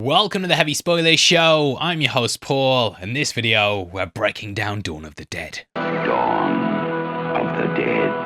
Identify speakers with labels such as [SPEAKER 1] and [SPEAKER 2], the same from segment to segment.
[SPEAKER 1] Welcome to the Heavy Spoilers Show. I'm your host Paul. In this video, we're breaking down Dawn of the Dead.
[SPEAKER 2] Dawn of the Dead.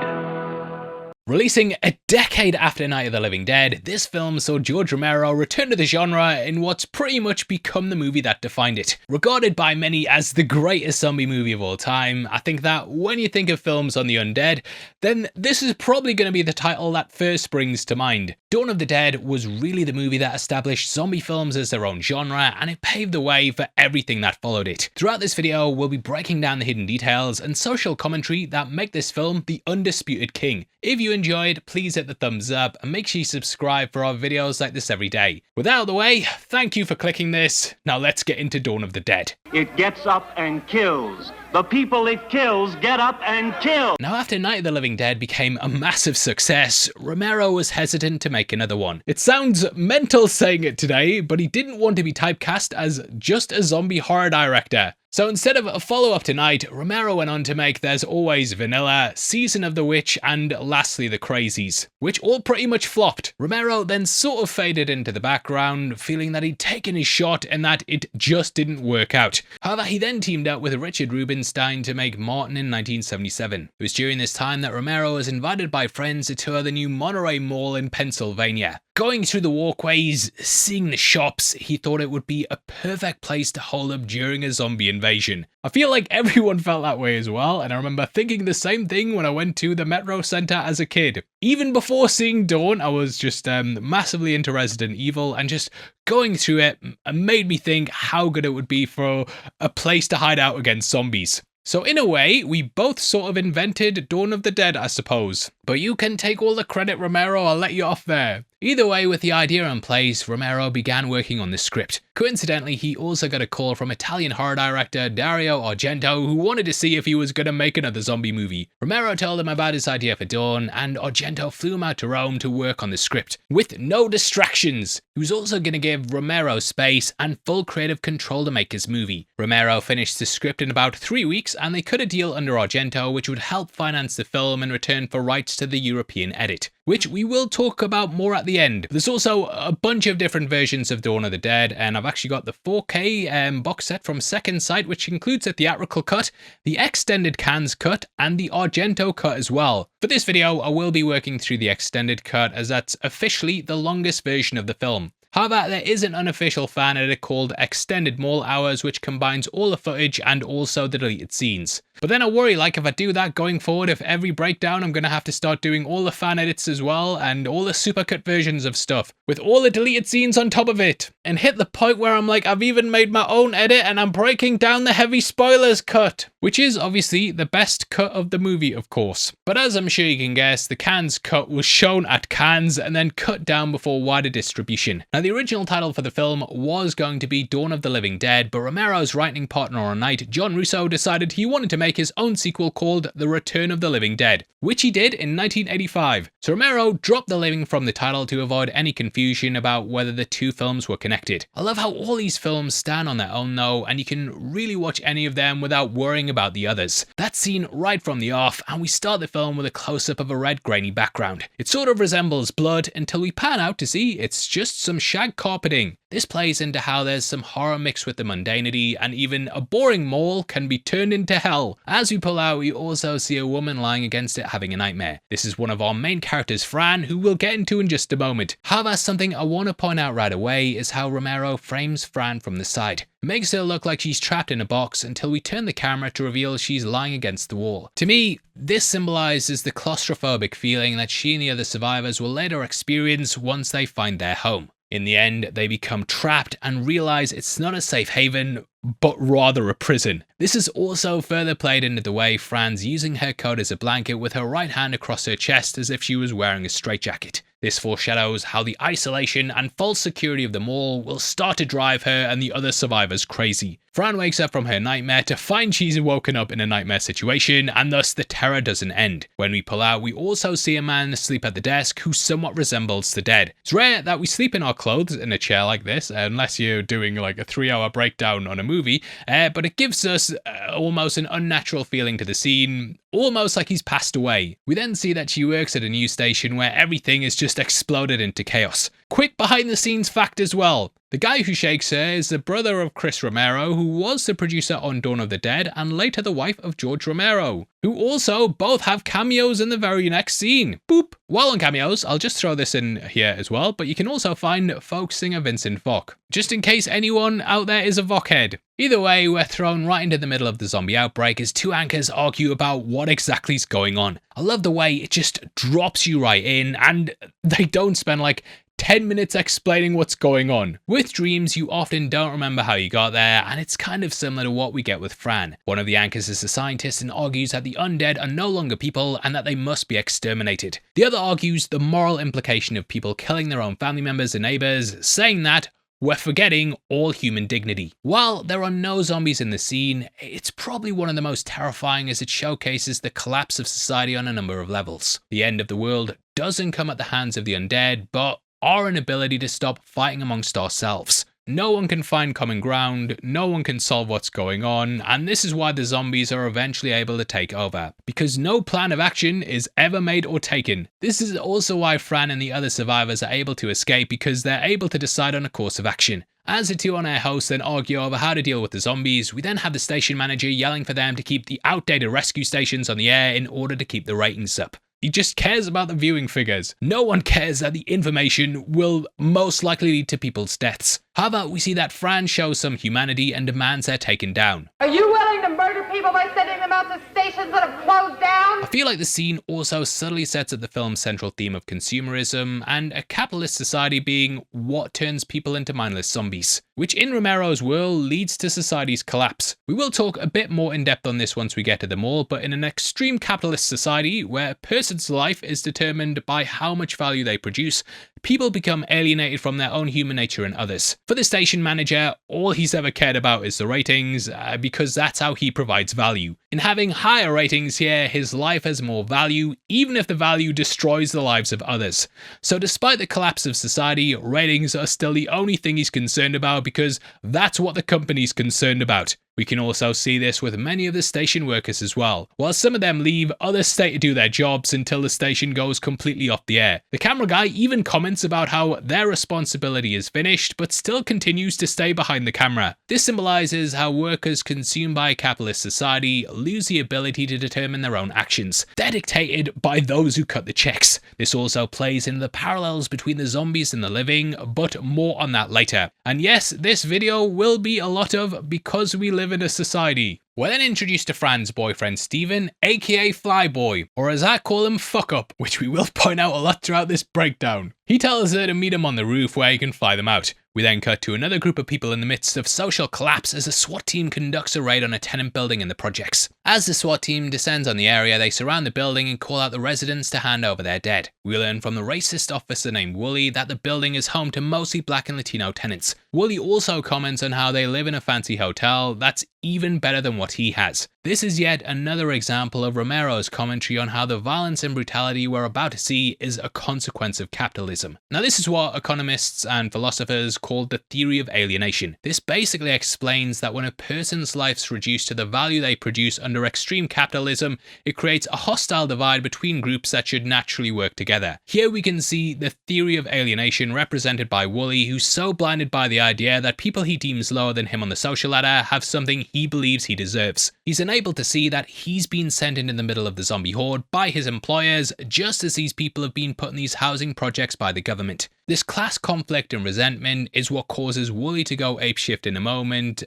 [SPEAKER 1] Releasing a decade after Night of the Living Dead, this film saw George Romero return to the genre in what's pretty much become the movie that defined it. Regarded by many as the greatest zombie movie of all time, I think that when you think of films on the undead, then this is probably going to be the title that first springs to mind. Dawn of the Dead was really the movie that established zombie films as their own genre, and it paved the way for everything that followed it. Throughout this video, we'll be breaking down the hidden details and social commentary that make this film the undisputed king. If you enjoyed, please hit the thumbs up and make sure you subscribe for our videos like this every day. With that out of the way, thank you for clicking this. Now let's get into Dawn of the Dead.
[SPEAKER 3] It gets up and kills. The people it kills get up and kill.
[SPEAKER 1] Now after Night of the Living Dead became a massive success, Romero was hesitant to make another one. It sounds mental saying it today, but he didn't want to be typecast as just a zombie horror director. So instead of a follow-up to Night, Romero went on to make There's Always Vanilla, Season of the Witch, and lastly The Crazies, which all pretty much flopped. Romero then sort of faded into the background, feeling that he'd taken his shot and that it just didn't work out. However, he then teamed up with Richard Rubinstein to make Martin in 1977. It was during this time that Romero was invited by friends to tour the new Monterey Mall in Pennsylvania. Going through the walkways, seeing the shops, he thought it would be a perfect place to hold up during a zombie invasion. I feel like everyone felt that way as well, and I remember thinking the same thing when I went to the Metro Center as a kid. Even before seeing Dawn, I was just massively into Resident Evil, and just going through it made me think how good it would be for a place to hide out against zombies. So in a way, we both sort of invented Dawn of the Dead, I suppose. But you can take all the credit, Romero, I'll let you off there. Either way, with the idea in place, Romero began working on the script. Coincidentally, he also got a call from Italian horror director Dario Argento, who wanted to see if he was going to make another zombie movie. Romero told him about his idea for Dawn, and Argento flew him out to Rome to work on the script, with no distractions. He was also going to give Romero space and full creative control to make his movie. Romero finished the script in about 3 weeks, and they cut a deal under Argento which would help finance the film in return for rights to the European edit, which we will talk about more at the end. There's also a bunch of different versions of Dawn of the Dead, and I've actually got the 4K box set from Second Sight, which includes a theatrical cut, the extended Cannes cut, and the Argento cut as well. For this video, I will be working through the extended cut, as that's officially the longest version of the film. However, there is an unofficial fan edit called Extended Mall Hours, which combines all the footage and also the deleted scenes. But then I worry, like, if I do that going forward, if every breakdown I'm going to have to start doing all the fan edits as well, and all the supercut versions of stuff, with all the deleted scenes on top of it, and hit the point where I'm like, I've even made my own edit and I'm breaking down the heavy spoilers cut, which is obviously the best cut of the movie, of course. But as I'm sure you can guess, the Cannes cut was shown at Cannes and then cut down before wider distribution. Now, the original title for the film was going to be Dawn of the Living Dead, but Romero's writing partner on Night, John Russo, decided he wanted to make his own sequel called The Return of the Living Dead, which he did in 1985. So Romero dropped the living from the title to avoid any confusion about whether the two films were connected. I love how all these films stand on their own though, and you can really watch any of them without worrying about the others. That's seen right from the off, and we start the film with a close-up of a red grainy background. It sort of resembles blood until we pan out to see it's just some shag carpeting. This plays into how there's some horror mixed with the mundanity, and even a boring mall can be turned into hell. As we pull out, we also see a woman lying against it having a nightmare. This is one of our main characters, Fran, who we'll get into in just a moment. However, something I want to point out right away is how Romero frames Fran from the side. It makes her look like she's trapped in a box until we turn the camera to reveal she's lying against the wall. To me, this symbolizes the claustrophobic feeling that she and the other survivors will later experience once they find their home. In the end, they become trapped and realize it's not a safe haven, but rather a prison. This is also further played into the way Fran's using her coat as a blanket with her right hand across her chest as if she was wearing a straitjacket. This foreshadows how the isolation and false security of the mall will start to drive her and the other survivors crazy. Fran wakes up from her nightmare to find she's woken up in a nightmare situation, and thus the terror doesn't end. When we pull out, we also see a man asleep at the desk who somewhat resembles the dead. It's rare that we sleep in our clothes in a chair like this, unless you're doing like a 3-hour breakdown on a movie, but it gives us almost an unnatural feeling to the scene, almost like he's passed away. We then see that she works at a news station where everything is just exploded into chaos. Quick behind the scenes fact as well. The guy who shakes her is the brother of Chris Romero, who was the producer on Dawn of the Dead and later the wife of George Romero, who also both have cameos in the very next scene. Boop! While on cameos, I'll just throw this in here as well, but you can also find folk singer Vincent Vaughn, just in case anyone out there is a Vaughn head. Either way, we're thrown right into the middle of the zombie outbreak as two anchors argue about what exactly is going on. I love the way it just drops you right in, and they don't spend like 10 minutes explaining what's going on. With dreams, you often don't remember how you got there, and it's kind of similar to what we get with Fran. One of the anchors is a scientist and argues that the undead are no longer people and that they must be exterminated. The other argues the moral implication of people killing their own family members and neighbors, saying that we're forgetting all human dignity. While there are no zombies in the scene, it's probably one of the most terrifying as it showcases the collapse of society on a number of levels. The end of the world doesn't come at the hands of the undead, but our inability to stop fighting amongst ourselves. No one can find common ground, no one can solve what's going on, and this is why the zombies are eventually able to take over, because no plan of action is ever made or taken. This is also why Fran and the other survivors are able to escape, because they're able to decide on a course of action. As the two on-air hosts then argue over how to deal with the zombies, we then have the station manager yelling for them to keep the outdated rescue stations on the air in order to keep the ratings up. He just cares about the viewing figures. No one cares that the information will most likely lead to people's deaths. However, we see that Fran shows some humanity and demands they're taken down.
[SPEAKER 4] Are you willing to murder people by sending them out to stations that have closed down?
[SPEAKER 1] I feel like the scene also subtly sets up the film's central theme of consumerism and a capitalist society being what turns people into mindless zombies, which in Romero's world leads to society's collapse. We will talk a bit more in depth on this once we get to the mall, but in an extreme capitalist society where a person's life is determined by how much value they produce, people become alienated from their own human nature and others. For the station manager, all he's ever cared about is the ratings, because that's how he provides value. In having higher ratings here, his life has more value, even if the value destroys the lives of others. So despite the collapse of society, ratings are still the only thing he's concerned about, because that's what the company's concerned about. We can also see this with many of the station workers as well. While some of them leave, others stay to do their jobs until the station goes completely off the air. The camera guy even comments about how their responsibility is finished, but still continues to stay behind the camera. This symbolizes how workers consumed by a capitalist society lose the ability to determine their own actions. They're dictated by those who cut the checks. This also plays into the parallels between the zombies and the living, but more on that later. And yes, this video will be a lot of because we live in a society. We're then introduced to Fran's boyfriend Steven, aka Flyboy, or as I call him, Fuck Up, which we will point out a lot throughout this breakdown. He tells her to meet him on the roof where he can fly them out. We then cut to another group of people in the midst of social collapse as a SWAT team conducts a raid on a tenant building in the projects. As the SWAT team descends on the area, they surround the building and call out the residents to hand over their dead. We learn from the racist officer named Wooly that the building is home to mostly black and Latino tenants. Wooly also comments on how they live in a fancy hotel that's even better than what he has. This is yet another example of Romero's commentary on how the violence and brutality we're about to see is a consequence of capitalism. Now this is what economists and philosophers call the theory of alienation. This basically explains that when a person's life's reduced to the value they produce under extreme capitalism, it creates a hostile divide between groups that should naturally work together. Here we can see the theory of alienation represented by Wooly, who's so blinded by the idea that people he deems lower than him on the social ladder have something he believes he deserves. He's unable to see that he's been sent into the middle of the zombie horde by his employers, just as these people have been put in these housing projects by the government. This class conflict and resentment is what causes Wooly to go apeshift in a moment,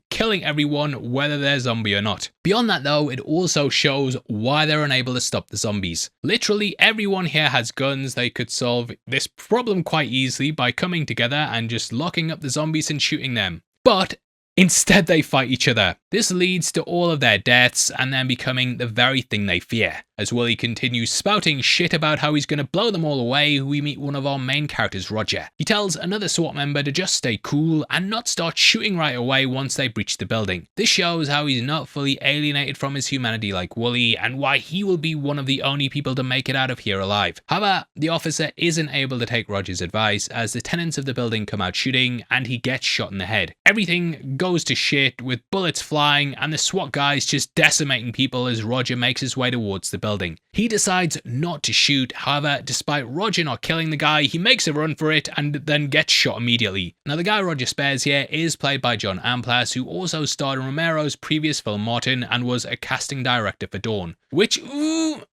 [SPEAKER 1] killing everyone whether they're zombie or not. Beyond that though, it also shows why they're unable to stop the zombies. Literally everyone here has guns. They could solve this problem quite easily by coming together and just locking up the zombies and shooting them. But instead, they fight each other. This leads to all of their deaths and them becoming the very thing they fear. As Wooly continues spouting shit about how he's going to blow them all away, we meet one of our main characters, Roger. He tells another SWAT member to just stay cool and not start shooting right away once they breach the building. This shows how he's not fully alienated from his humanity like Wooly, and why he will be one of the only people to make it out of here alive. However, the officer isn't able to take Roger's advice as the tenants of the building come out shooting and he gets shot in the head. Everything goes to shit with bullets flying and the SWAT guys just decimating people as Roger makes his way towards the building. He decides not to shoot, however, despite Roger not killing the guy, he makes a run for it and then gets shot immediately. Now the guy Roger spares here is played by John Amplas, who also starred in Romero's previous film Martin and was a casting director for Dawn. Which,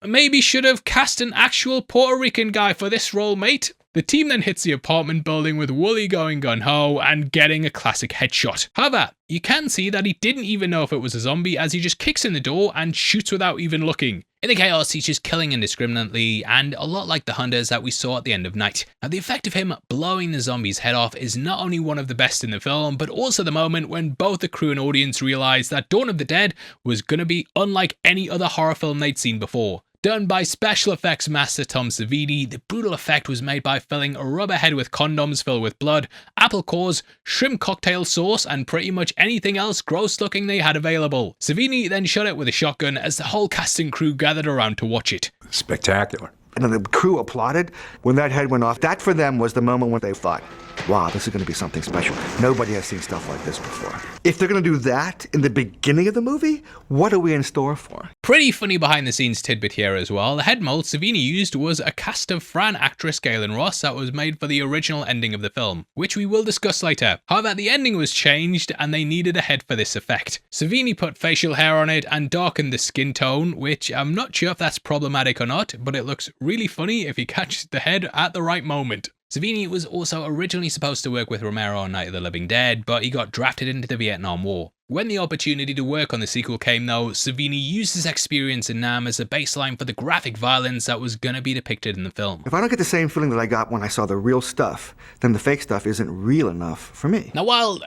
[SPEAKER 1] maybe should have cast an actual Puerto Rican guy for this role, mate. The team then hits the apartment building with Wooly going gun-ho and getting a classic headshot. However, you can see that he didn't even know if it was a zombie as he just kicks in the door and shoots without even looking. In the chaos, he's just killing indiscriminately, and a lot like the hunters that we saw at the end of Night. Now, the effect of him blowing the zombie's head off is not only one of the best in the film, but also the moment when both the crew and audience realized that Dawn of the Dead was going to be unlike any other horror film they'd seen before. Done by special effects master Tom Savini, the brutal effect was made by filling a rubber head with condoms filled with blood, apple cores, shrimp cocktail sauce, and pretty much anything else gross looking they had available. Savini then shot it with a shotgun as the whole cast and crew gathered around to watch it.
[SPEAKER 5] Spectacular.
[SPEAKER 6] And the crew applauded when that head went off. That for them was the moment when they thought, wow, this is going to be something special. Nobody has seen stuff like this before. If they're going to do that in the beginning of the movie, what are we in store for?
[SPEAKER 1] Pretty funny behind the scenes tidbit here as well. The head mold Savini used was a cast of Fran actress Galen Ross that was made for the original ending of the film, which we will discuss later. However, the ending was changed and they needed a head for this effect. Savini put facial hair on it and darkened the skin tone, which I'm not sure if that's problematic or not, but it looks really funny if you catch the head at the right moment. Savini was also originally supposed to work with Romero on Night of the Living Dead, but he got drafted into the Vietnam War. When the opportunity to work on the sequel came though, Savini used his experience in Nam as a baseline for the graphic violence that was going to be depicted in the film.
[SPEAKER 6] If I don't get the same feeling that I got when I saw the real stuff, then the fake stuff isn't real enough for me.
[SPEAKER 1] Now while,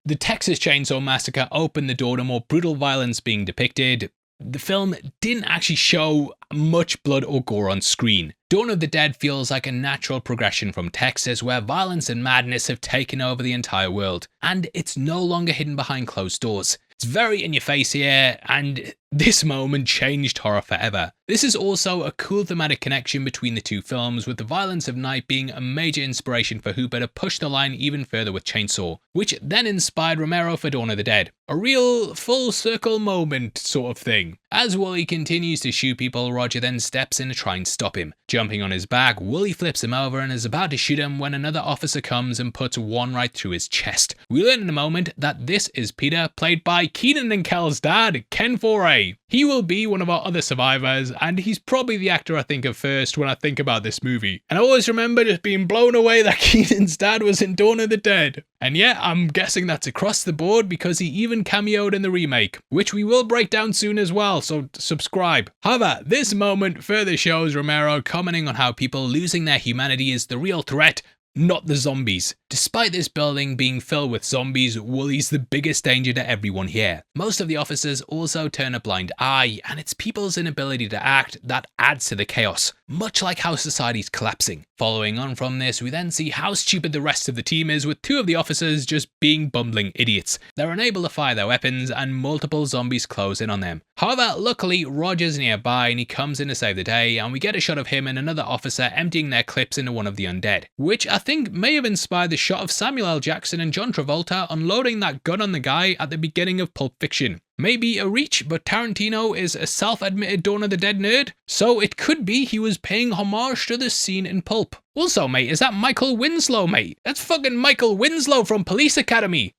[SPEAKER 1] the Texas Chainsaw Massacre opened the door to more brutal violence being depicted, the film didn't actually show much blood or gore on screen. Dawn of the Dead feels like a natural progression from Texas, where violence and madness have taken over the entire world, and it's no longer hidden behind closed doors. It's very in your face here, and this moment changed horror forever. This is also a cool thematic connection between the two films, with the violence of Night being a major inspiration for Hooper to push the line even further with Chainsaw, which then inspired Romero for Dawn of the Dead. A real full circle moment sort of thing. As Wooly continues to shoot people, Roger then steps in to try and stop him. Jumping on his back, Wooly flips him over and is about to shoot him when another officer comes and puts one right through his chest. We learn in a moment that this is Peter, played by Keenan and Kel's dad, Ken Foray. He will be one of our other survivors, and he's probably the actor I think of first when I think about this movie. And I always remember just being blown away that Keenan's dad was in Dawn of the Dead. And yeah, I'm guessing that's across the board because he even cameoed in the remake, which we will break down soon as well, so subscribe. However, this moment further shows Romero commenting on how people losing their humanity is the real threat, not the zombies. Despite this building being filled with zombies, Wooly's the biggest danger to everyone here. Most of the officers also turn a blind eye, and it's people's inability to act that adds to the chaos, much like how society's collapsing. Following on from this, we then see how stupid the rest of the team is, with two of the officers just being bumbling idiots. They're unable to fire their weapons, and multiple zombies close in on them. However, luckily, Roger's nearby and he comes in to save the day, and we get a shot of him and another officer emptying their clips into one of the undead, which I think may have inspired the shot of Samuel L. Jackson and John Travolta unloading that gun on the guy at the beginning of Pulp Fiction. Maybe a reach, but Tarantino is a self-admitted Dawn of the Dead nerd, so it could be he was paying homage to this scene in Pulp. Also, mate, is that Michael Winslow, mate? That's fucking Michael Winslow from Police Academy.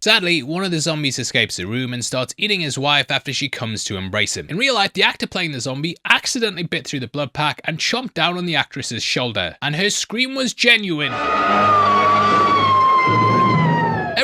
[SPEAKER 1] Sadly, one of the zombies escapes the room and starts eating his wife after she comes to embrace him. In real life, the actor playing the zombie accidentally bit through the blood pack and chomped down on the actress's shoulder, and her scream was genuine.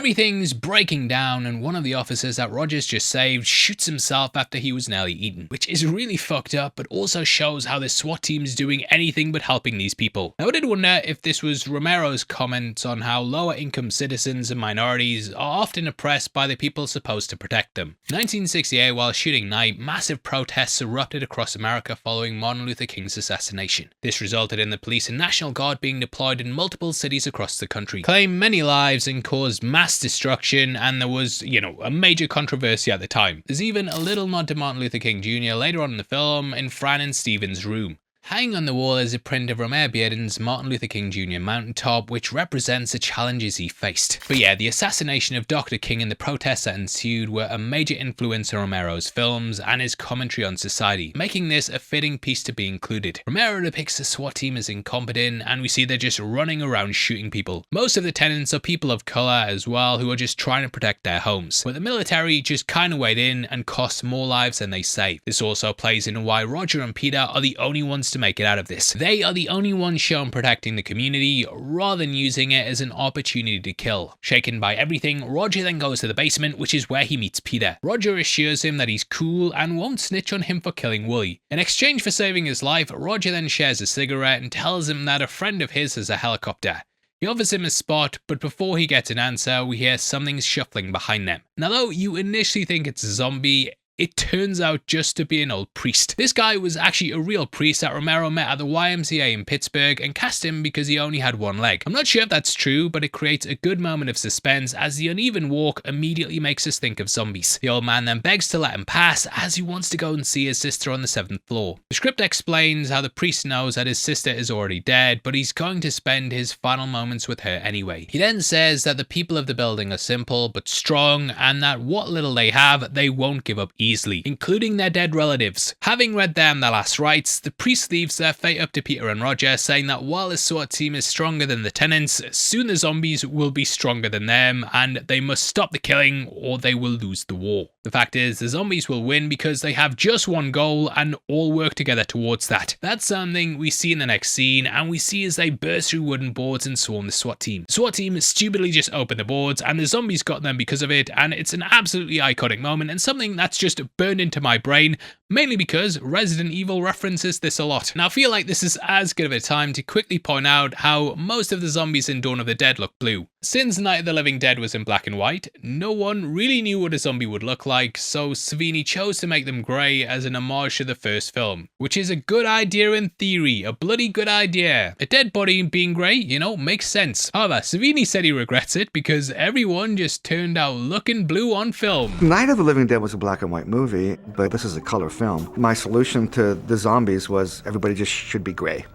[SPEAKER 1] Everything's breaking down, and one of the officers that Rogers just saved shoots himself after he was nearly eaten, which is really fucked up, but also shows how the SWAT team's doing anything but helping these people. Now, I did wonder if this was Romero's comment on how lower income citizens and minorities are often oppressed by the people supposed to protect them. In 1968, while shooting night, massive protests erupted across America following Martin Luther King's assassination. This resulted in the police and National Guard being deployed in multiple cities across the country, claimed many lives and caused mass destruction, and there was, a major controversy at the time. There's even a little nod to Martin Luther King Jr. later on in the film in Fran and Steven's room. Hanging on the wall is a print of Romero Bearden's Martin Luther King Jr. mountaintop, which represents the challenges he faced. But yeah, the assassination of Dr. King and the protests that ensued were a major influence on Romero's films and his commentary on society, making this a fitting piece to be included. Romero depicts the SWAT team as incompetent, and we see they're just running around shooting people. Most of the tenants are people of colour as well, who are just trying to protect their homes. But the military just kind of weighed in and cost more lives than they saved. This also plays into why Roger and Peter are the only ones to make it out of this. They are the only ones shown protecting the community rather than using it as an opportunity to kill. Shaken by everything, Roger then goes to the basement, which is where he meets Peter. Roger assures him that he's cool and won't snitch on him for killing Wooly. In exchange for saving his life, Roger then shares a cigarette and tells him that a friend of his has a helicopter. He offers him a spot, but before he gets an answer, we hear something shuffling behind them. Now, though you initially think it's a zombie, it turns out just to be an old priest. This guy was actually a real priest that Romero met at the YMCA in Pittsburgh and cast him because he only had one leg. I'm not sure if that's true, but it creates a good moment of suspense as the uneven walk immediately makes us think of zombies. The old man then begs to let him pass as he wants to go and see his sister on the 7th floor. The script explains how the priest knows that his sister is already dead, but he's going to spend his final moments with her anyway. He then says that the people of the building are simple but strong, and that what little they have, they won't give up easily, including their dead relatives. Having read them their last rites, the priest leaves their fate up to Peter and Roger, saying that while the SWAT team is stronger than the tenants, soon the zombies will be stronger than them, and they must stop the killing or they will lose the war. The fact is, the zombies will win because they have just one goal and all work together towards that. That's something we see in the next scene, and we see as they burst through wooden boards and swarm the SWAT team. The SWAT team stupidly just opened the boards, and the zombies got them because of it, and it's an absolutely iconic moment and something that's just burned into my brain, mainly because Resident Evil references this a lot. Now I feel like this is as good of a time to quickly point out how most of the zombies in Dawn of the Dead look blue. Since Night of the Living Dead was in black and white, no one really knew what a zombie would look like, so Savini chose to make them grey as an homage to the first film, which is a good idea in theory, a bloody good idea. A dead body being grey, makes sense. However, Savini said he regrets it because everyone just turned out looking blue on film.
[SPEAKER 6] Night of the Living Dead was a black and white movie, but this is a color film. My solution to the zombies was everybody just should be gray,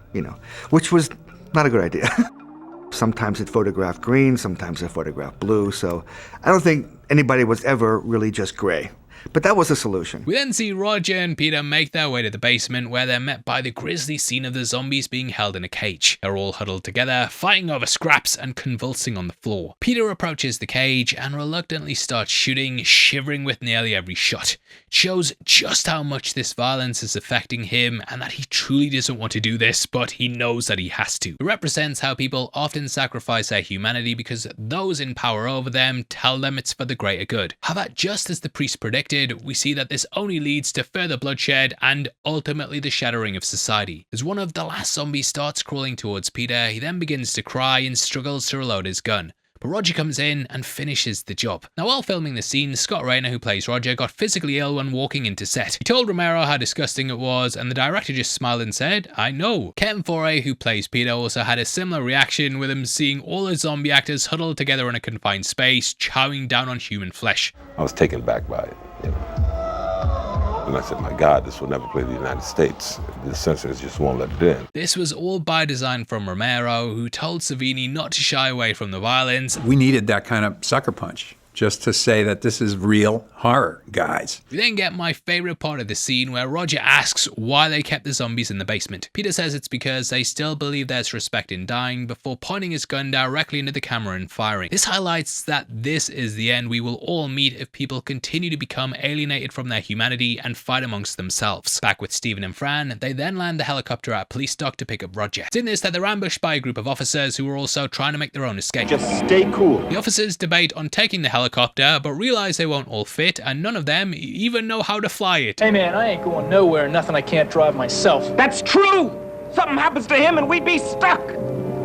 [SPEAKER 6] which was not a good idea. Sometimes it photographed green, sometimes it photographed blue, so I don't think anybody was ever really just gray. But that was a solution.
[SPEAKER 1] We then see Roger and Peter make their way to the basement, where they're met by the grisly scene of the zombies being held in a cage. They're all huddled together, fighting over scraps and convulsing on the floor. Peter approaches the cage and reluctantly starts shooting, shivering with nearly every shot. It shows just how much this violence is affecting him and that he truly doesn't want to do this, but he knows that he has to. It represents how people often sacrifice their humanity because those in power over them tell them it's for the greater good. However, just as the priest predicted, we see that this only leads to further bloodshed and ultimately the shattering of society. As one of the last zombies starts crawling towards Peter, he then begins to cry and struggles to reload his gun. But Roger comes in and finishes the job. Now, while filming the scene, Scott Rayner, who plays Roger, got physically ill when walking into set. He told Romero how disgusting it was, and the director just smiled and said, "I know." Ken Foray, who plays Peter, also had a similar reaction, with him seeing all the zombie actors huddled together in a confined space, chowing down on human flesh.
[SPEAKER 5] I was taken back by it. And I said, my God, this will never play the United States. The censors just won't let it in.
[SPEAKER 1] This was all by design from Romero, who told Savini not to shy away from the violence.
[SPEAKER 7] We needed that kind of sucker punch just to say that this is real horror, guys.
[SPEAKER 1] We then get my favourite part of the scene where Roger asks why they kept the zombies in the basement. Peter says it's because they still believe there's respect in dying before pointing his gun directly into the camera and firing. This highlights that this is the end we will all meet if people continue to become alienated from their humanity and fight amongst themselves. Back with Stephen and Fran, they then land the helicopter at a police dock to pick up Roger. It's in this that they're ambushed by a group of officers who are also trying to make their own escape.
[SPEAKER 3] Just stay cool.
[SPEAKER 1] The officers debate on taking the helicopter, but realize they won't all fit, and none of them even know how to fly it.
[SPEAKER 8] Hey man, I ain't going nowhere, nothing I can't drive myself.
[SPEAKER 3] That's true! Something happens to him and we'd be stuck!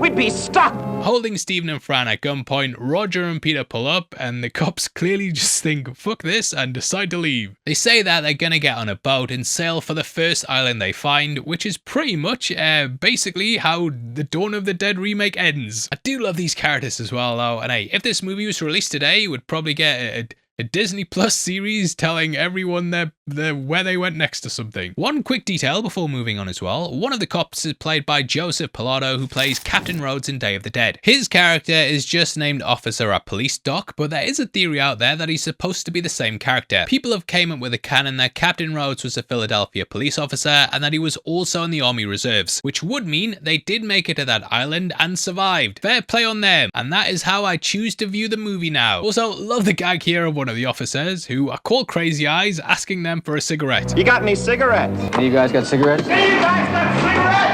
[SPEAKER 3] We'd be stuck!
[SPEAKER 1] Holding Stephen and Fran at gunpoint, Roger and Peter pull up, and the cops clearly just think, fuck this, and decide to leave. They say that they're gonna get on a boat and sail for the first island they find, which is pretty much basically how the Dawn of the Dead remake ends. I do love these characters as well though, and hey, if this movie was released today, it would probably get a Disney Plus series telling everyone where they went next or something. One quick detail before moving on as well. One of the cops is played by Joseph Pilato, who plays Captain Rhodes in Day of the Dead. His character is just named Officer at Police Dock, but there is a theory out there that he's supposed to be the same character. People have came up with a canon that Captain Rhodes was a Philadelphia police officer and that he was also in the Army Reserves, which would mean they did make it to that island and survived. Fair play on them, and that is how I choose to view the movie now. Also, love the gag here of one of the officers, who are called Crazy Eyes, asking them for a cigarette.
[SPEAKER 3] You got any cigarettes?
[SPEAKER 8] Hey, you guys got cigarettes?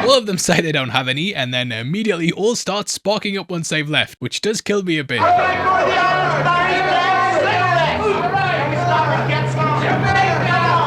[SPEAKER 1] All of them say they don't have any, and then immediately all start sparking up once they've left, which does kill me a bit.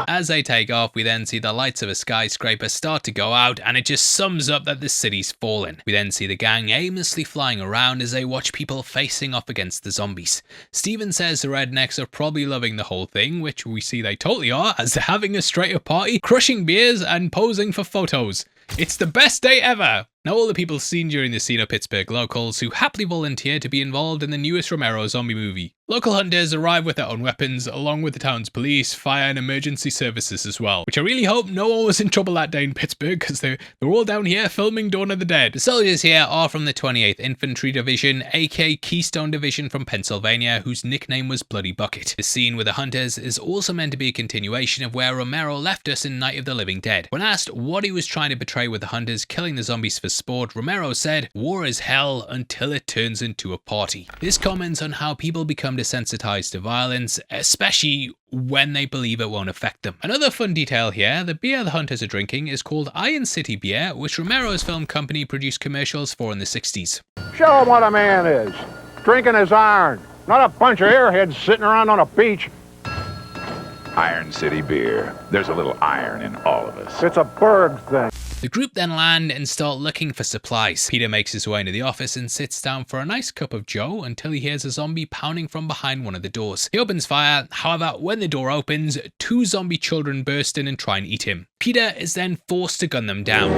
[SPEAKER 1] As they take off, we then see the lights of a skyscraper start to go out, and it just sums up that the city's fallen. We then see the gang aimlessly flying around as they watch people facing off against the zombies. Steven says the rednecks are probably loving the whole thing, which we see they totally are, as they're having a straight up party, crushing beers and posing for photos. It's the best day ever! Now, all the people seen during the scene are Pittsburgh locals who happily volunteer to be involved in the newest Romero zombie movie. Local hunters arrive with their own weapons, along with the town's police, fire and emergency services as well, which I really hope no one was in trouble that day in Pittsburgh, because they're all down here filming Dawn of the Dead. The soldiers here are from the 28th Infantry Division, aka Keystone Division from Pennsylvania, whose nickname was Bloody Bucket. The scene with the hunters is also meant to be a continuation of where Romero left us in Night of the Living Dead. When asked what he was trying to portray with the hunters killing the zombies for sport, Romero said, "War is hell until it turns into a party." This comments on how people become desensitized to violence, especially when they believe it won't affect them. Another fun detail here, the beer the hunters are drinking is called Iron City beer, which Romero's film company produced commercials for in the 60s.
[SPEAKER 9] Show him what a man is. Drinking his iron, not a bunch of airheads sitting around on a beach.
[SPEAKER 2] Iron City beer. There's a little iron in all of us.
[SPEAKER 9] It's a Berg thing.
[SPEAKER 1] The group then land and start looking for supplies. Peter makes his way into the office and sits down for a nice cup of joe until he hears a zombie pounding from behind one of the doors. He opens fire, however, when the door opens, 2 zombie children burst in and try and eat him. Peter is then forced to gun them down.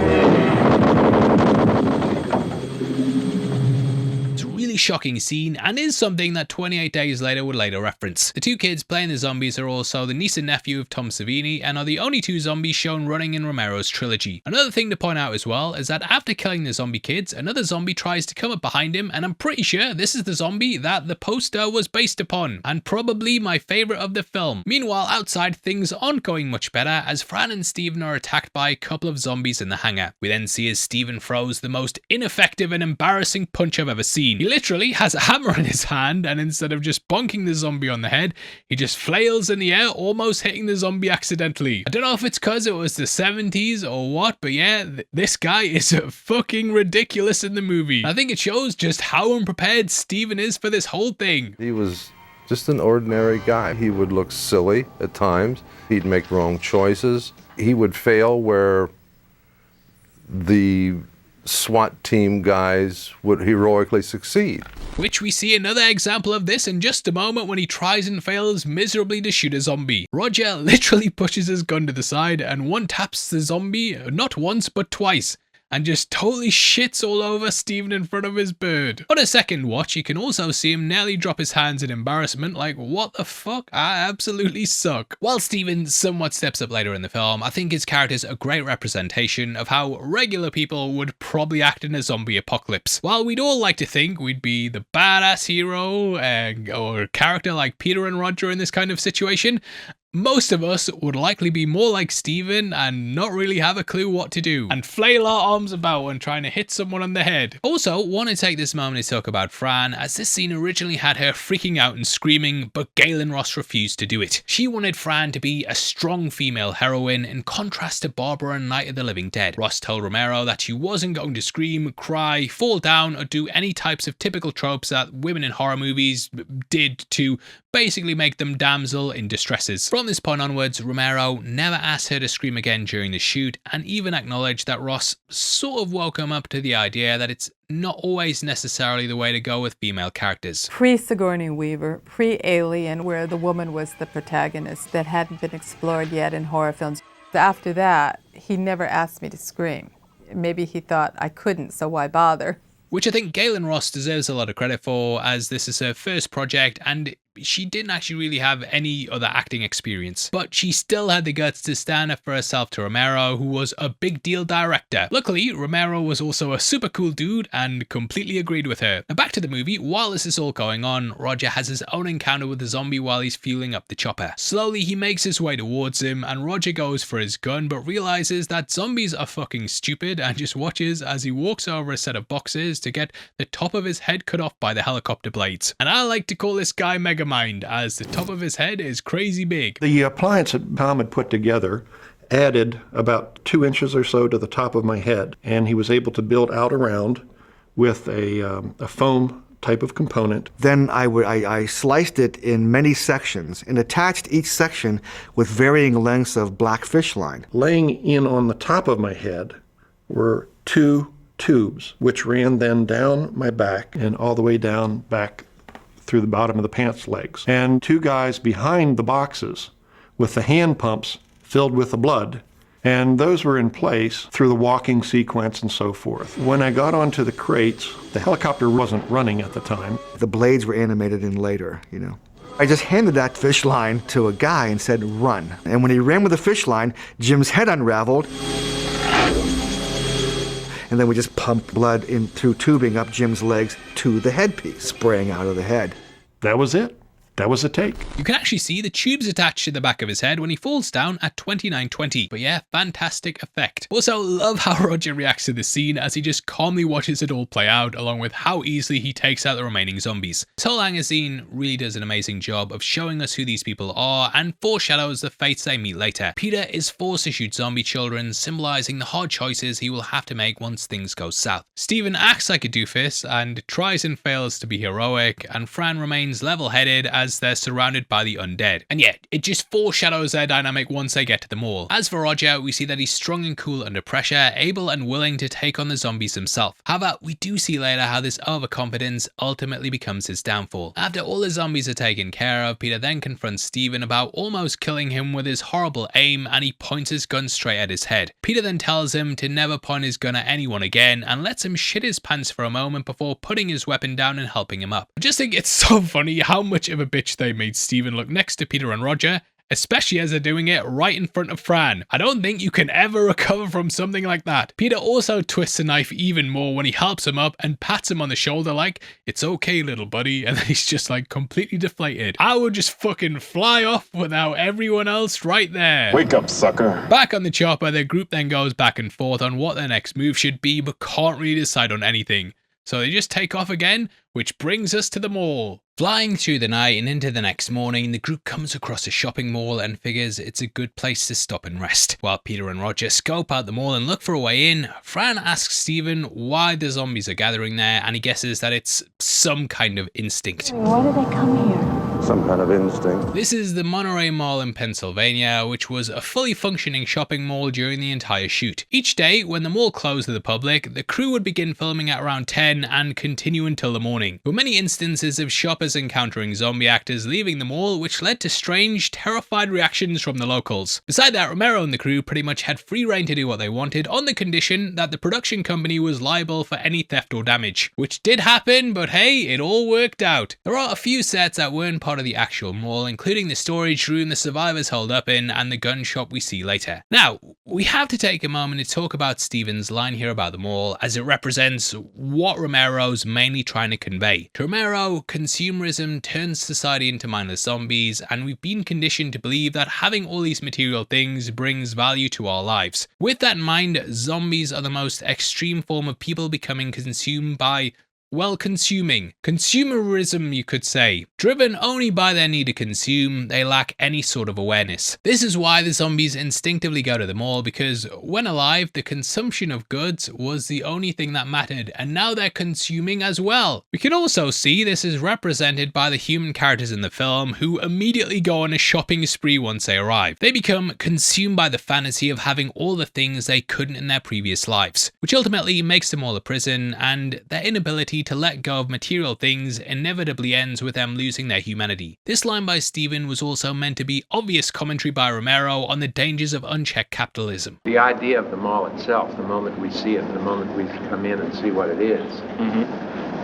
[SPEAKER 1] Really shocking scene, and is something that 28 Days Later would later reference. The 2 kids playing the zombies are also the niece and nephew of Tom Savini, and are the only 2 zombies shown running in Romero's trilogy. Another thing to point out as well is that after killing the zombie kids, another zombie tries to come up behind him, and I'm pretty sure this is the zombie that the poster was based upon, and probably my favourite of the film. Meanwhile, outside, things aren't going much better, as Fran and Steven are attacked by a couple of zombies in the hangar. We then see as Steven throws the most ineffective and embarrassing punch I've ever seen. He literally has a hammer in his hand, and instead of just bonking the zombie on the head, he just flails in the air, almost hitting the zombie accidentally. I don't know if it's because it was the 70s or what, but yeah, this guy is fucking ridiculous in the movie. I think it shows just how unprepared Steven is for this whole thing.
[SPEAKER 10] He was just an ordinary guy. He would look silly at times. He'd make wrong choices. He would fail where the SWAT team guys would heroically succeed.
[SPEAKER 1] Which we see another example of this in just a moment when he tries and fails miserably to shoot a zombie. Roger literally pushes his gun to the side and one taps the zombie not once but twice. and just totally shits all over Steven in front of his bird. On a second watch, you can also see him nearly drop his hands in embarrassment, like, what the fuck? I absolutely suck. While Steven somewhat steps up later in the film, I think his character's a great representation of how regular people would probably act in a zombie apocalypse. While we'd all like to think we'd be the badass hero or a character like Peter and Roger in this kind of situation, most of us would likely be more like Steven and not really have a clue what to do, and flail our arms about when trying to hit someone on the head. Also, want to take this moment to talk about Fran, as this scene originally had her freaking out and screaming, but Galen Ross refused to do it. She wanted Fran to be a strong female heroine in contrast to Barbara in Night of the Living Dead. Ross told Romero that she wasn't going to scream, cry, fall down, or do any types of typical tropes that women in horror movies did to basically make them damsel in distresses. From this point onwards, Romero never asked her to scream again during the shoot, and even acknowledged that Ross sort of woke him up to the idea that it's not always necessarily the way to go with female characters.
[SPEAKER 11] Pre-Sigourney Weaver, pre-Alien, where the woman was the protagonist, that hadn't been explored yet in horror films. After that, he never asked me to scream. Maybe he thought I couldn't, so why bother?
[SPEAKER 1] Which I think Galen Ross deserves a lot of credit for, as this is her first project and she didn't actually really have any other acting experience. But she still had the guts to stand up for herself to Romero, who was a big deal director. Luckily, Romero was also a super cool dude and completely agreed with her. Now back to the movie, while this is all going on, Roger has his own encounter with the zombie while he's fueling up the chopper. Slowly he makes his way towards him and Roger goes for his gun but realizes that zombies are fucking stupid and just watches as he walks over a set of boxes to get the top of his head cut off by the helicopter blades. And I like to call this guy Megamind, as the top of his head is crazy big.
[SPEAKER 12] The appliance that Tom had put together added about 2 inches or so to the top of my head, and he was able to build out around with a foam type of component.
[SPEAKER 6] Then I sliced it in many sections and attached each section with varying lengths of black fish line.
[SPEAKER 12] Laying in on the top of my head were 2 tubes, which ran then down my back and all the way down back through the bottom of the pants legs. And 2 guys behind the boxes with the hand pumps filled with the blood. And those were in place through the walking sequence and so forth. When I got onto the crates, the helicopter wasn't running at the time.
[SPEAKER 6] The blades were animated in later, you know. I just handed that fish line to a guy and said, run. And when he ran with the fish line, Jim's head unraveled. And then we just pumped blood in through tubing up Jim's legs to the headpiece, spraying out of the head.
[SPEAKER 12] That was it. That was a take.
[SPEAKER 1] You can actually see the tubes attached to the back of his head when he falls down at 29:20. But yeah, fantastic effect. Also, love how Roger reacts to this scene as he just calmly watches it all play out, along with how easily he takes out the remaining zombies. This whole Anger scene really does an amazing job of showing us who these people are and foreshadows the fates they meet later. Peter is forced to shoot zombie children, symbolizing the hard choices he will have to make once things go south. Steven acts like a doofus and tries and fails to be heroic, and Fran remains level-headed as they're surrounded by the undead. And yet, it just foreshadows their dynamic once they get to the mall. As for Roger, we see that he's strong and cool under pressure, able and willing to take on the zombies himself. However, we do see later how this overconfidence ultimately becomes his downfall. After all the zombies are taken care of, Peter then confronts Steven about almost killing him with his horrible aim, and he points his gun straight at his head. Peter then tells him to never point his gun at anyone again and lets him shit his pants for a moment before putting his weapon down and helping him up. I just think it's so funny how much of a bitch they made Steven look next to Peter and Roger, especially as they're doing it right in front of Fran. I don't think you can ever recover from something like that. Peter also twists the knife even more when he helps him up and pats him on the shoulder like, it's okay little buddy, and then he's just like completely deflated. I would just fucking fly off without everyone else right there.
[SPEAKER 9] Wake up, sucker.
[SPEAKER 1] Back on the chopper, the group then goes back and forth on what their next move should be, but can't really decide on anything. So they just take off again, which brings us to the mall. Flying through the night and into the next morning, the group comes across a shopping mall and figures it's a good place to stop and rest. While Peter and Roger scope out the mall and look for a way in, Fran asks Steven why the zombies are gathering there, and he guesses that it's some kind of instinct.
[SPEAKER 11] Why did they come here?
[SPEAKER 10] some kind of instinct.
[SPEAKER 1] This is the Monterey Mall in Pennsylvania, which was a fully functioning shopping mall during the entire shoot. Each day, when the mall closed to the public, the crew would begin filming at around 10 and continue until the morning. There were many instances of shoppers encountering zombie actors leaving the mall, which led to strange, terrified reactions from the locals. Besides that, Romero and the crew pretty much had free reign to do what they wanted on the condition that the production company was liable for any theft or damage. Which did happen, but hey, it all worked out. There are a few sets that weren't part of the actual mall, including the storage room the survivors hold up in and the gun shop we see later. Now, we have to take a moment to talk about Steven's line here about the mall, as it represents what Romero's mainly trying to convey. To Romero, consumerism turns society into mindless zombies, and we've been conditioned to believe that having all these material things brings value to our lives. With that in mind, zombies are the most extreme form of people becoming consumed by, well, consuming. Consumerism, you could say. Driven only by their need to consume, they lack any sort of awareness. This is why the zombies instinctively go to the mall, because when alive, the consumption of goods was the only thing that mattered, and now they're consuming as well. We can also see this is represented by the human characters in the film, who immediately go on a shopping spree once they arrive. They become consumed by the fantasy of having all the things they couldn't in their previous lives, which ultimately makes them all a prison, and their inability to let go of material things inevitably ends with them losing their humanity. This line by Steven was also meant to be obvious commentary by Romero on the dangers of unchecked capitalism.
[SPEAKER 13] The idea of the mall itself, the moment we see it, the moment we come in and see what it is,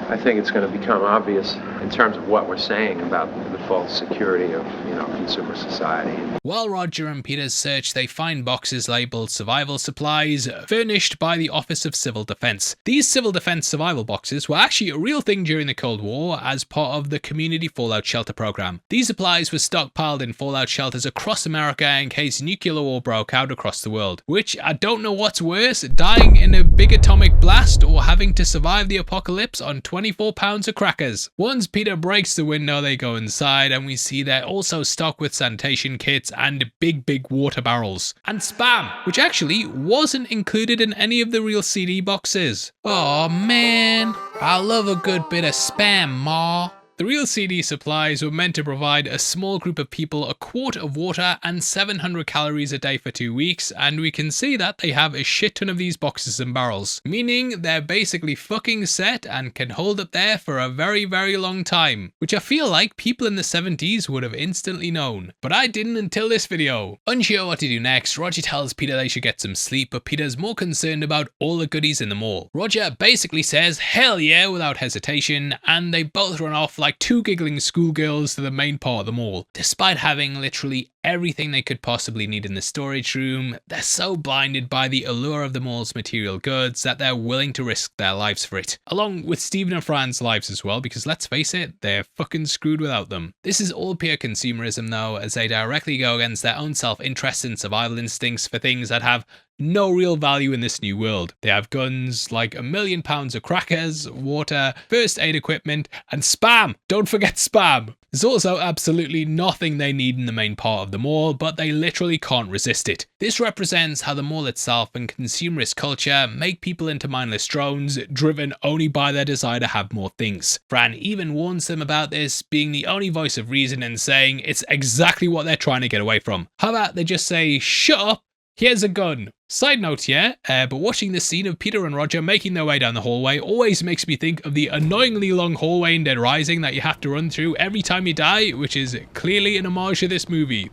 [SPEAKER 13] I think it's going to become obvious in terms of what we're saying about the false security of, consumer society.
[SPEAKER 1] While Roger and Peter search, they find boxes labeled survival supplies, furnished by the Office of Civil Defense. These civil defense survival boxes were actually a real thing during the Cold War as part of the Community Fallout Shelter program. These supplies were stockpiled in fallout shelters across America in case nuclear war broke out across the world. Which, I don't know what's worse, dying in a big atomic blast or having to survive the apocalypse on 24 pounds of crackers. Once Peter breaks the window, they go inside and we see they're also stocked with sanitation kits and big water barrels. And Spam, which actually wasn't included in any of the real CD boxes. Oh man, I love a good bit of Spam, ma. The real CD supplies were meant to provide a small group of people a quart of water and 700 calories a day for 2 weeks, and we can see that they have a shit ton of these boxes and barrels, meaning they're basically fucking set and can hold up there for a very long time, which I feel like people in the 70s would have instantly known, but I didn't until this video. Unsure what to do next, Roger tells Peter they should get some sleep, but Peter's more concerned about all the goodies in the mall. Roger basically says hell yeah without hesitation, and they both run off like two giggling schoolgirls to the main part of the mall. Despite having literally everything they could possibly need in the storage room, they're so blinded by the allure of the mall's material goods that they're willing to risk their lives for it. Along with Steven and Fran's lives as well, because let's face it, they're fucking screwed without them. This is all pure consumerism though, as they directly go against their own self-interest and survival instincts for things that have no real value in this new world. They have guns, like 1 million pounds of crackers, water, first aid equipment, and Spam! Don't forget Spam! There's also absolutely nothing they need in the main part of the mall, but they literally can't resist it. This represents how the mall itself and consumerist culture make people into mindless drones, driven only by their desire to have more things. Fran even warns them about this, being the only voice of reason and saying it's exactly what they're trying to get away from. How about they just say, shut up, here's a gun. Side note here, but watching this scene of Peter and Roger making their way down the hallway always makes me think of the annoyingly long hallway in Dead Rising that you have to run through every time you die, which is clearly an homage to this movie.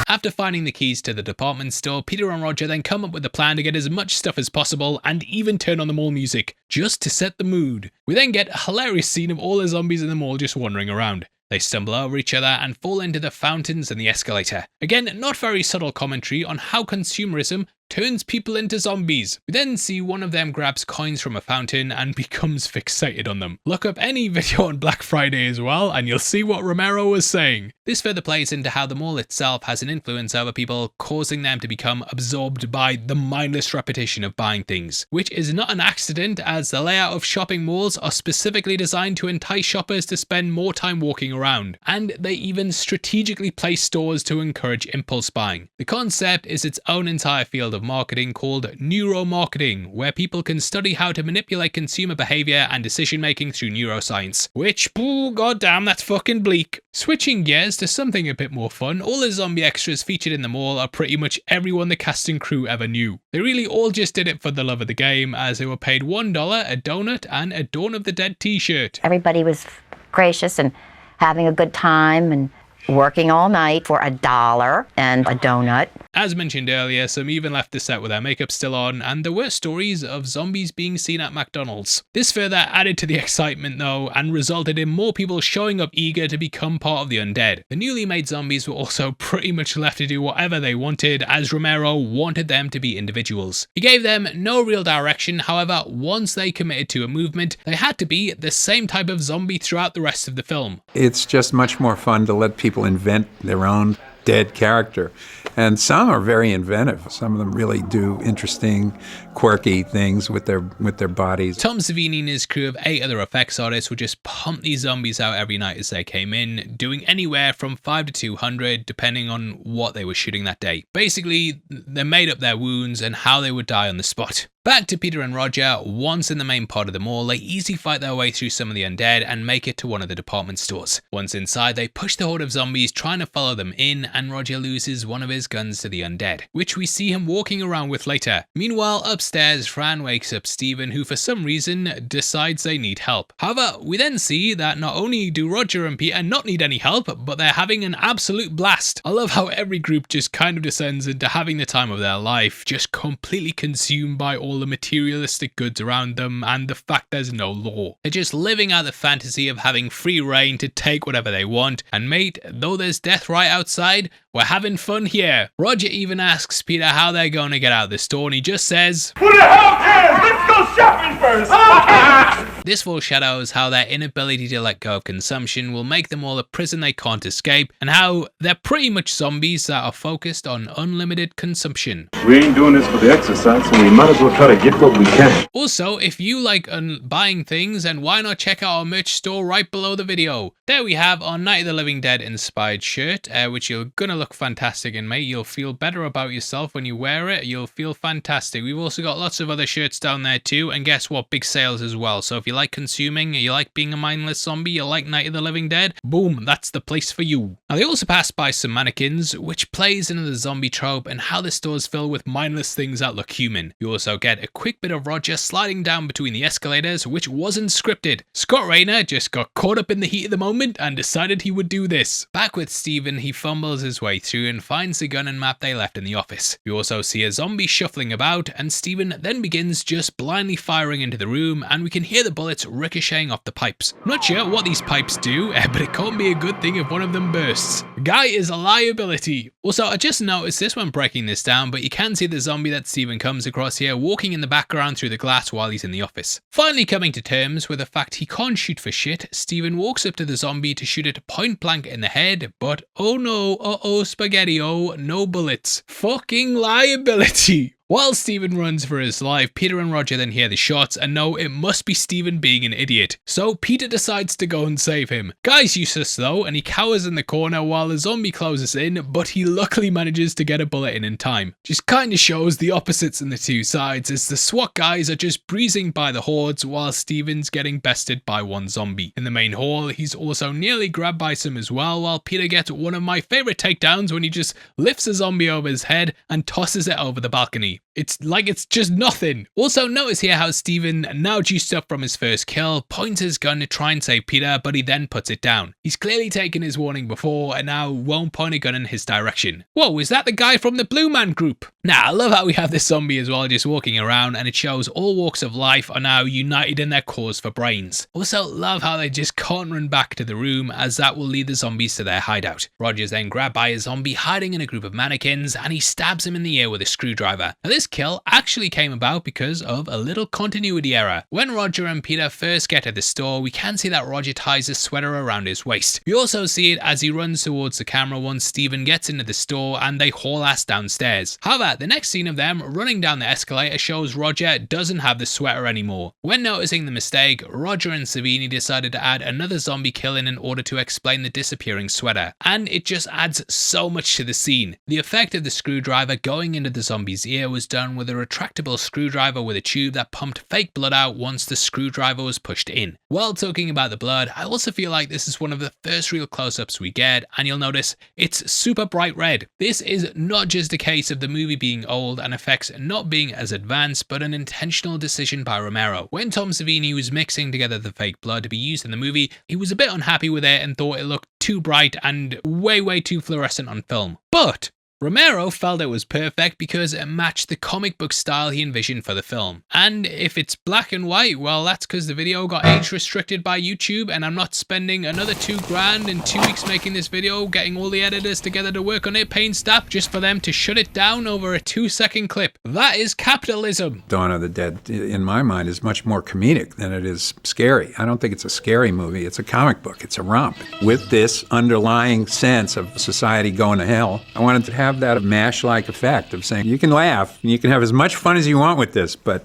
[SPEAKER 1] After finding the keys to the department store, Peter and Roger then come up with a plan to get as much stuff as possible and even turn on the mall music, just to set the mood. We then get a hilarious scene of all the zombies in the mall just wandering around. They stumble over each other and fall into the fountains and the escalator. Again, not very subtle commentary on how consumerism turns people into zombies. We then see one of them grabs coins from a fountain and becomes fixated on them. Look up any video on Black Friday as well and you'll see what Romero was saying. This further plays into how the mall itself has an influence over people, causing them to become absorbed by the mindless repetition of buying things, which is not an accident, as the layout of shopping malls are specifically designed to entice shoppers to spend more time walking around, and they even strategically place stores to encourage impulse buying. The concept is its own entire field of of marketing called neuromarketing, where people can study how to manipulate consumer behavior and decision making through neuroscience. Which, goddamn, that's fucking bleak. Switching gears to something a bit more fun, all the zombie extras featured in the mall are pretty much everyone the cast and crew ever knew. They really all just did it for the love of the game, as they were paid $1, a donut, and a Dawn of the Dead t-shirt.
[SPEAKER 14] Everybody was gracious and having a good time and working all night for $1 and a donut.
[SPEAKER 1] As mentioned earlier, some even left the set with their makeup still on, and there were stories of zombies being seen at McDonald's. This further added to the excitement though, and resulted in more people showing up eager to become part of the undead. The newly made zombies were also pretty much left to do whatever they wanted, as Romero wanted them to be individuals. He gave them no real direction, however, once they committed to a movement, they had to be the same type of zombie throughout the rest of the film.
[SPEAKER 7] It's just much more fun to let people invent their own dead character. And some are very inventive. Some of them really do interesting, quirky things with their bodies.
[SPEAKER 1] Tom Savini and his crew of 8 other effects artists would just pump these zombies out every night as they came in, doing anywhere from 5 to 200 depending on what they were shooting that day. Basically, they made up their wounds and how they would die on the spot. Back to Peter and Roger, once in the main part of the mall, they easily fight their way through some of the undead and make it to one of the department stores. Once inside, they push the horde of zombies trying to follow them in, and Roger loses one of his guns to the undead, which we see him walking around with later. Meanwhile, upstairs, Fran wakes up Steven, who for some reason decides they need help. However, we then see that not only do Roger and Peter not need any help, but they're having an absolute blast. I love how every group just kind of descends into having the time of their life, just completely consumed by all the materialistic goods around them and the fact there's no law. They're just living out the fantasy of having free reign to take whatever they want, and mate, though there's death right outside, we're having fun here. Roger even asks Peter how they're going to get out of the store, and he just says,
[SPEAKER 15] "Who the hell cares? Let's go shopping first!"
[SPEAKER 1] This foreshadows how their inability to let go of consumption will make them all a prison they can't escape, and how they're pretty much zombies that are focused on unlimited consumption.
[SPEAKER 15] We ain't doing this for the exercise, so we might as well try to get what we can.
[SPEAKER 1] Also, if you like buying things, then why not check out our merch store right below the video. There we have our Night of the Living Dead inspired shirt, which you're gonna look fantastic in, mate. You'll feel better about yourself when you wear it. You'll feel fantastic. We've also got lots of other shirts down there too, and guess what? Big sales as well. So if you like consuming, you like being a mindless zombie, you like Night of the Living Dead, boom, that's the place for you. Now they also pass by some mannequins, which plays into the zombie trope and how the store's filled with mindless things that look human. You also get a quick bit of Roger sliding down between the escalators, which wasn't scripted. Scott Rayner just got caught up in the heat of the moment and decided he would do this. Back with Steven, he fumbles his way through and finds the gun and map they left in the office. We also see a zombie shuffling about, and Steven then begins just blindly firing into the room, and we can hear the bullets ricocheting off the pipes. I'm not sure what these pipes do, but it can't be a good thing if one of them bursts. The guy is a liability. Also, I just noticed this when breaking this down, but you can see the zombie that Steven comes across here walking in the background through the glass while he's in the office. Finally coming to terms with the fact he can't shoot for shit, Steven walks up to the zombie to shoot it point blank in the head, but oh no, spaghetti-o, no bullets. Fucking liability. While Steven runs for his life, Peter and Roger then hear the shots and know it must be Steven being an idiot. So Peter decides to go and save him. Guy's useless though, and he cowers in the corner while the zombie closes in, but he luckily manages to get a bullet in time. Just kinda shows the opposites in the two sides, as the SWAT guys are just breezing by the hordes while Steven's getting bested by one zombie. In the main hall, he's also nearly grabbed by some as well, while Peter gets one of my favourite takedowns when he just lifts a zombie over his head and tosses it over the balcony. It's like it's just nothing. Also notice here how Steven, now juiced up from his first kill, points his gun to try and save Peter, but he then puts it down. He's clearly taken his warning before and now won't point a gun in his direction. Whoa, is that the guy from the Blue Man Group? Now, I love how we have this zombie as well just walking around, and it shows all walks of life are now united in their cause for brains. Also love how they just can't run back to the room, as that will lead the zombies to their hideout. Roger's then grabbed by a zombie hiding in a group of mannequins, and he stabs him in the ear with a screwdriver. Now this kill actually came about because of a little continuity error. When Roger and Peter first get to the store, we can see that Roger ties a sweater around his waist. We also see it as he runs towards the camera once Steven gets into the store and they haul ass downstairs. However, the next scene of them running down the escalator shows Roger doesn't have the sweater anymore. When noticing the mistake, Roger and Savini decided to add another zombie kill in order to explain the disappearing sweater, and it just adds so much to the scene. The effect of the screwdriver going into the zombie's ear was done with a retractable screwdriver with a tube that pumped fake blood out once the screwdriver was pushed in. While talking about the blood, I also feel like this is one of the first real close-ups we get, and you'll notice it's super bright red. This is not just a case of the movie being old and effects not being as advanced, but an intentional decision by Romero. When Tom Savini was mixing together the fake blood to be used in the movie, he was a bit unhappy with it and thought it looked too bright and way too fluorescent on film. But Romero felt it was perfect because it matched the comic book style he envisioned for the film. And if it's black and white, well, that's because the video got age restricted by YouTube, and I'm not spending another $2,000 in 2 weeks making this video, getting all the editors together to work on it, paying staff just for them to shut it down over a 2-second clip. That is capitalism.
[SPEAKER 7] Dawn of the Dead, in my mind, is much more comedic than it is scary. I don't think it's a scary movie. It's a comic book. It's a romp. With this underlying sense of society going to hell, I wanted to have that MASH-like effect of saying you can laugh and you can have as much fun as you want with this, but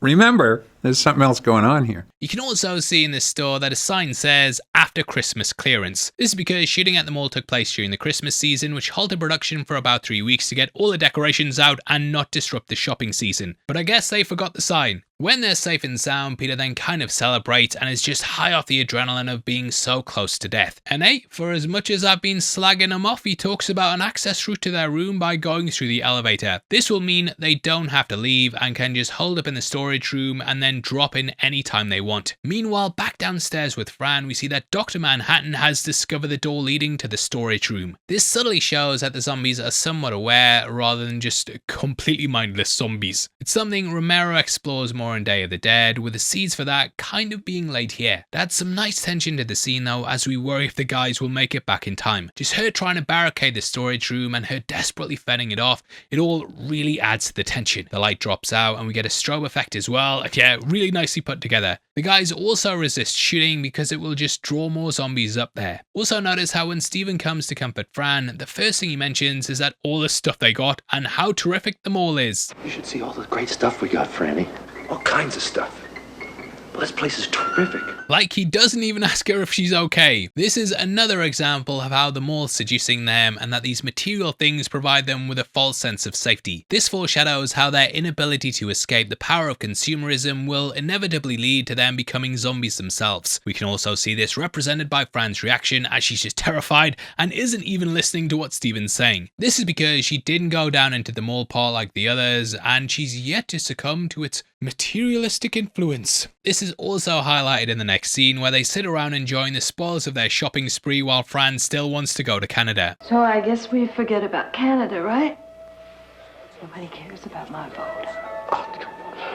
[SPEAKER 7] remember, there's something else going on here.
[SPEAKER 1] You can also see in this store that a sign says after Christmas clearance. This is because shooting at the mall took place during the Christmas season, which halted production for about 3 weeks to get all the decorations out and not disrupt the shopping season. But I guess they forgot the sign. When they're safe and sound, Peter then kind of celebrates and is just high off the adrenaline of being so close to death. And hey, for as much as I've been slagging him off, he talks about an access route to their room by going through the elevator. This will mean they don't have to leave and can just hold up in the storage room and then drop in any time they want. Meanwhile, back downstairs with Fran, we see that Dr. Manhattan has discovered the door leading to the storage room. This subtly shows that the zombies are somewhat aware rather than just completely mindless zombies. It's something Romero explores more in Day of the Dead, with the seeds for that kind of being laid here. That's some nice tension to the scene though, as we worry if the guys will make it back in time. Just her trying to barricade the storage room and her desperately fending it off, it all really adds to the tension. The light drops out and we get a strobe effect as well. Yeah, really nicely put together. The guys also resist shooting because it will just draw more zombies up there. Also notice how when Steven comes to comfort Fran, the first thing he mentions is that all the stuff they got and how terrific the mall is.
[SPEAKER 15] You should see all the great stuff we got, Franny. All kinds of stuff. Well, this place is terrific.
[SPEAKER 1] Like he doesn't even ask her if she's okay. This is another example of how the mall's seducing them and that these material things provide them with a false sense of safety. This foreshadows how their inability to escape the power of consumerism will inevitably lead to them becoming zombies themselves. We can also see this represented by Fran's reaction as she's just terrified and isn't even listening to what Steven's saying. This is because she didn't go down into the mall part like the others and she's yet to succumb to its materialistic influence. This is also highlighted in the next scene where they sit around enjoying the spoils of their shopping spree while Fran still wants to go to Canada.
[SPEAKER 16] So I guess we forget about Canada, right? Nobody cares about my vote.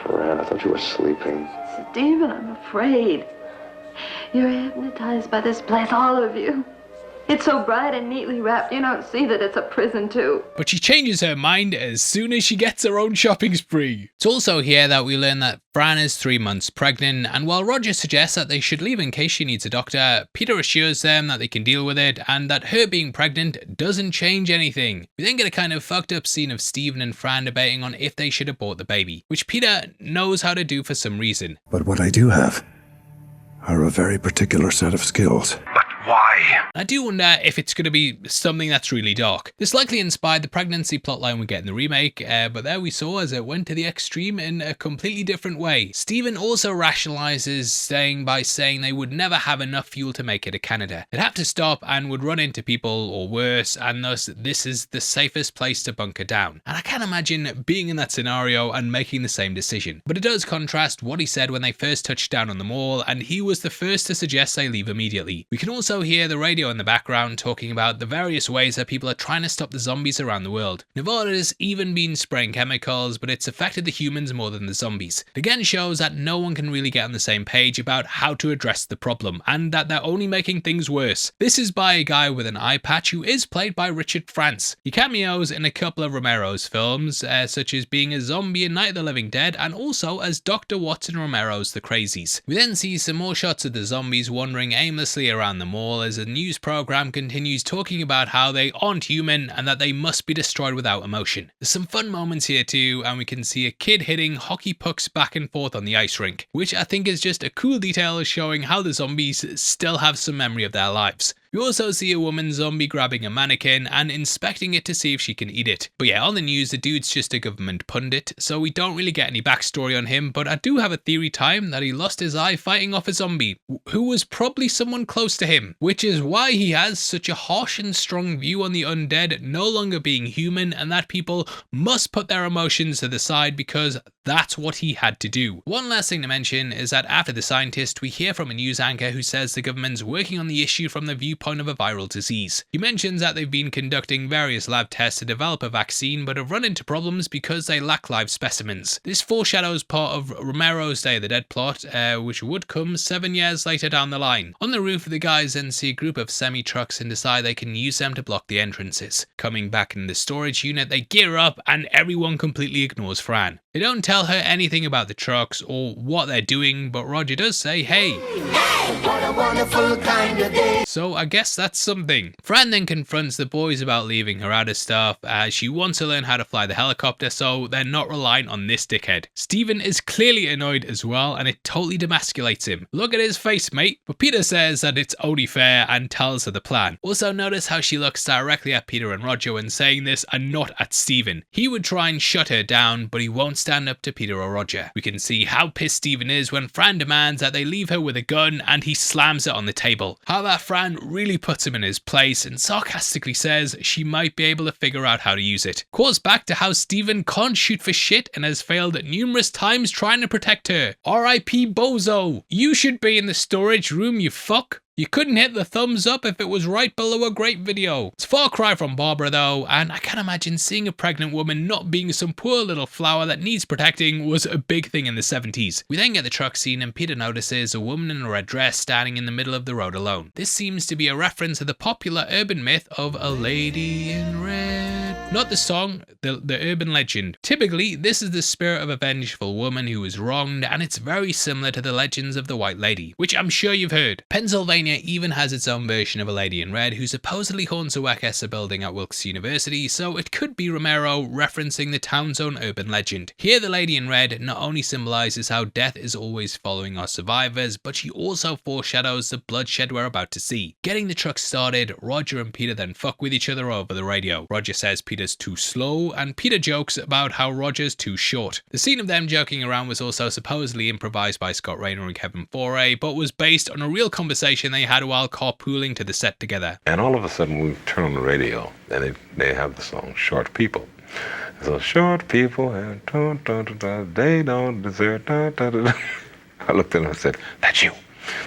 [SPEAKER 10] Fran, I thought you were sleeping.
[SPEAKER 16] Steven, I'm afraid. You're hypnotized by this place, all of you. It's so bright and neatly wrapped, you don't see that it's a prison too.
[SPEAKER 1] But she changes her mind as soon as she gets her own shopping spree. It's also here that we learn that Fran is 3 months pregnant, and while Roger suggests that they should leave in case she needs a doctor, Peter assures them that they can deal with it and that her being pregnant doesn't change anything. We then get a kind of fucked up scene of Steven and Fran debating on if they should abort the baby, which Peter knows how to do for some reason.
[SPEAKER 17] But what I do have are a very particular set of skills.
[SPEAKER 1] Why? I do wonder if it's going to be something that's really dark. This likely inspired the pregnancy plotline we get in the remake, but there we saw as it went to the extreme in a completely different way. Steven also rationalizes staying by saying they would never have enough fuel to make it to Canada. They'd have to stop and would run into people or worse, and thus this is the safest place to bunker down. And I can't imagine being in that scenario and making the same decision. But it does contrast what he said when they first touched down on the mall, and he was the first to suggest they leave immediately. We can also hear the radio in the background talking about the various ways that people are trying to stop the zombies around the world. Nevada's even been spraying chemicals, but it's affected the humans more than the zombies. It again shows that no one can really get on the same page about how to address the problem, and that they're only making things worse. This is by a guy with an eye patch who is played by Richard France. He cameos in a couple of Romero's films, such as being a zombie in Night of the Living Dead, and also as Dr. Watson Romero's The Crazies. We then see some more shots of the zombies wandering aimlessly around the mall as a news program continues talking about how they aren't human and that they must be destroyed without emotion. There's some fun moments here too, and we can see a kid hitting hockey pucks back and forth on the ice rink, which I think is just a cool detail showing how the zombies still have some memory of their lives. We also see a woman zombie grabbing a mannequin and inspecting it to see if she can eat it. But yeah, on the news the dude's just a government pundit, so we don't really get any backstory on him, but I do have a theory time that he lost his eye fighting off a zombie, who was probably someone close to him, which is why he has such a harsh and strong view on the undead no longer being human, and that people must put their emotions to the side because that's what he had to do. One last thing to mention is that after the scientist, we hear from a news anchor who says the government's working on the issue from the viewpoint of a viral disease. He mentions that they've been conducting various lab tests to develop a vaccine, but have run into problems because they lack live specimens. This foreshadows part of Romero's Day of the Dead plot, which would come 7 years later down the line. On the roof, the guys then see a group of semi-trucks and decide they can use them to block the entrances. Coming back in the storage unit, they gear up and everyone completely ignores Fran. They don't tell her anything about the trucks or what they're doing, but Roger does say, hey, what a wonderful kind of day. So I guess that's something. Fran then confronts the boys about leaving her out of stuff, as she wants to learn how to fly the helicopter so they're not reliant on this dickhead. Steven is clearly annoyed as well, and it totally demasculates him. Look at his face, mate. But Peter says that it's only fair and tells her the plan. Also notice how she looks directly at Peter and Roger when saying this and not at Steven. He would try and shut her down, but he won't stand up to Peter or Roger. We can see how pissed Steven is when Fran demands that they leave her with a gun and he slams it on the table. How that Fran really puts him in his place and sarcastically says she might be able to figure out how to use it. Calls back to how Steven can't shoot for shit and has failed numerous times trying to protect her. R.I.P. Bozo. You should be in the storage room, you fuck. You couldn't hit the thumbs up if it was right below a great video. It's a far cry from Barbara though, and I can't imagine seeing a pregnant woman not being some poor little flower that needs protecting was a big thing in the 70s. We then get the truck scene and Peter notices a woman in a red dress standing in the middle of the road alone. This seems to be a reference to the popular urban myth of a lady in red. Not the song, the urban legend. Typically, this is the spirit of a vengeful woman who was wronged, and it's very similar to the legends of the White Lady, which I'm sure you've heard. Pennsylvania even has its own version of a lady in red who supposedly haunts a Worcester building at Wilkes University, so it could be Romero referencing the town's own urban legend. Here the lady in red not only symbolizes how death is always following our survivors, but she also foreshadows the bloodshed we're about to see. Getting the truck started, Roger and Peter then fuck with each other over the radio. Roger says Peter's too slow, and Peter jokes about how Roger's too short. The scene of them joking around was also supposedly improvised by Scott Rayner and Kevin Foray, but was based on a real conversation they had while carpooling to the set together.
[SPEAKER 5] And all of a sudden we turn on the radio and they have the song Short People. So short people and they don't deserve. I looked at him and said, that's you.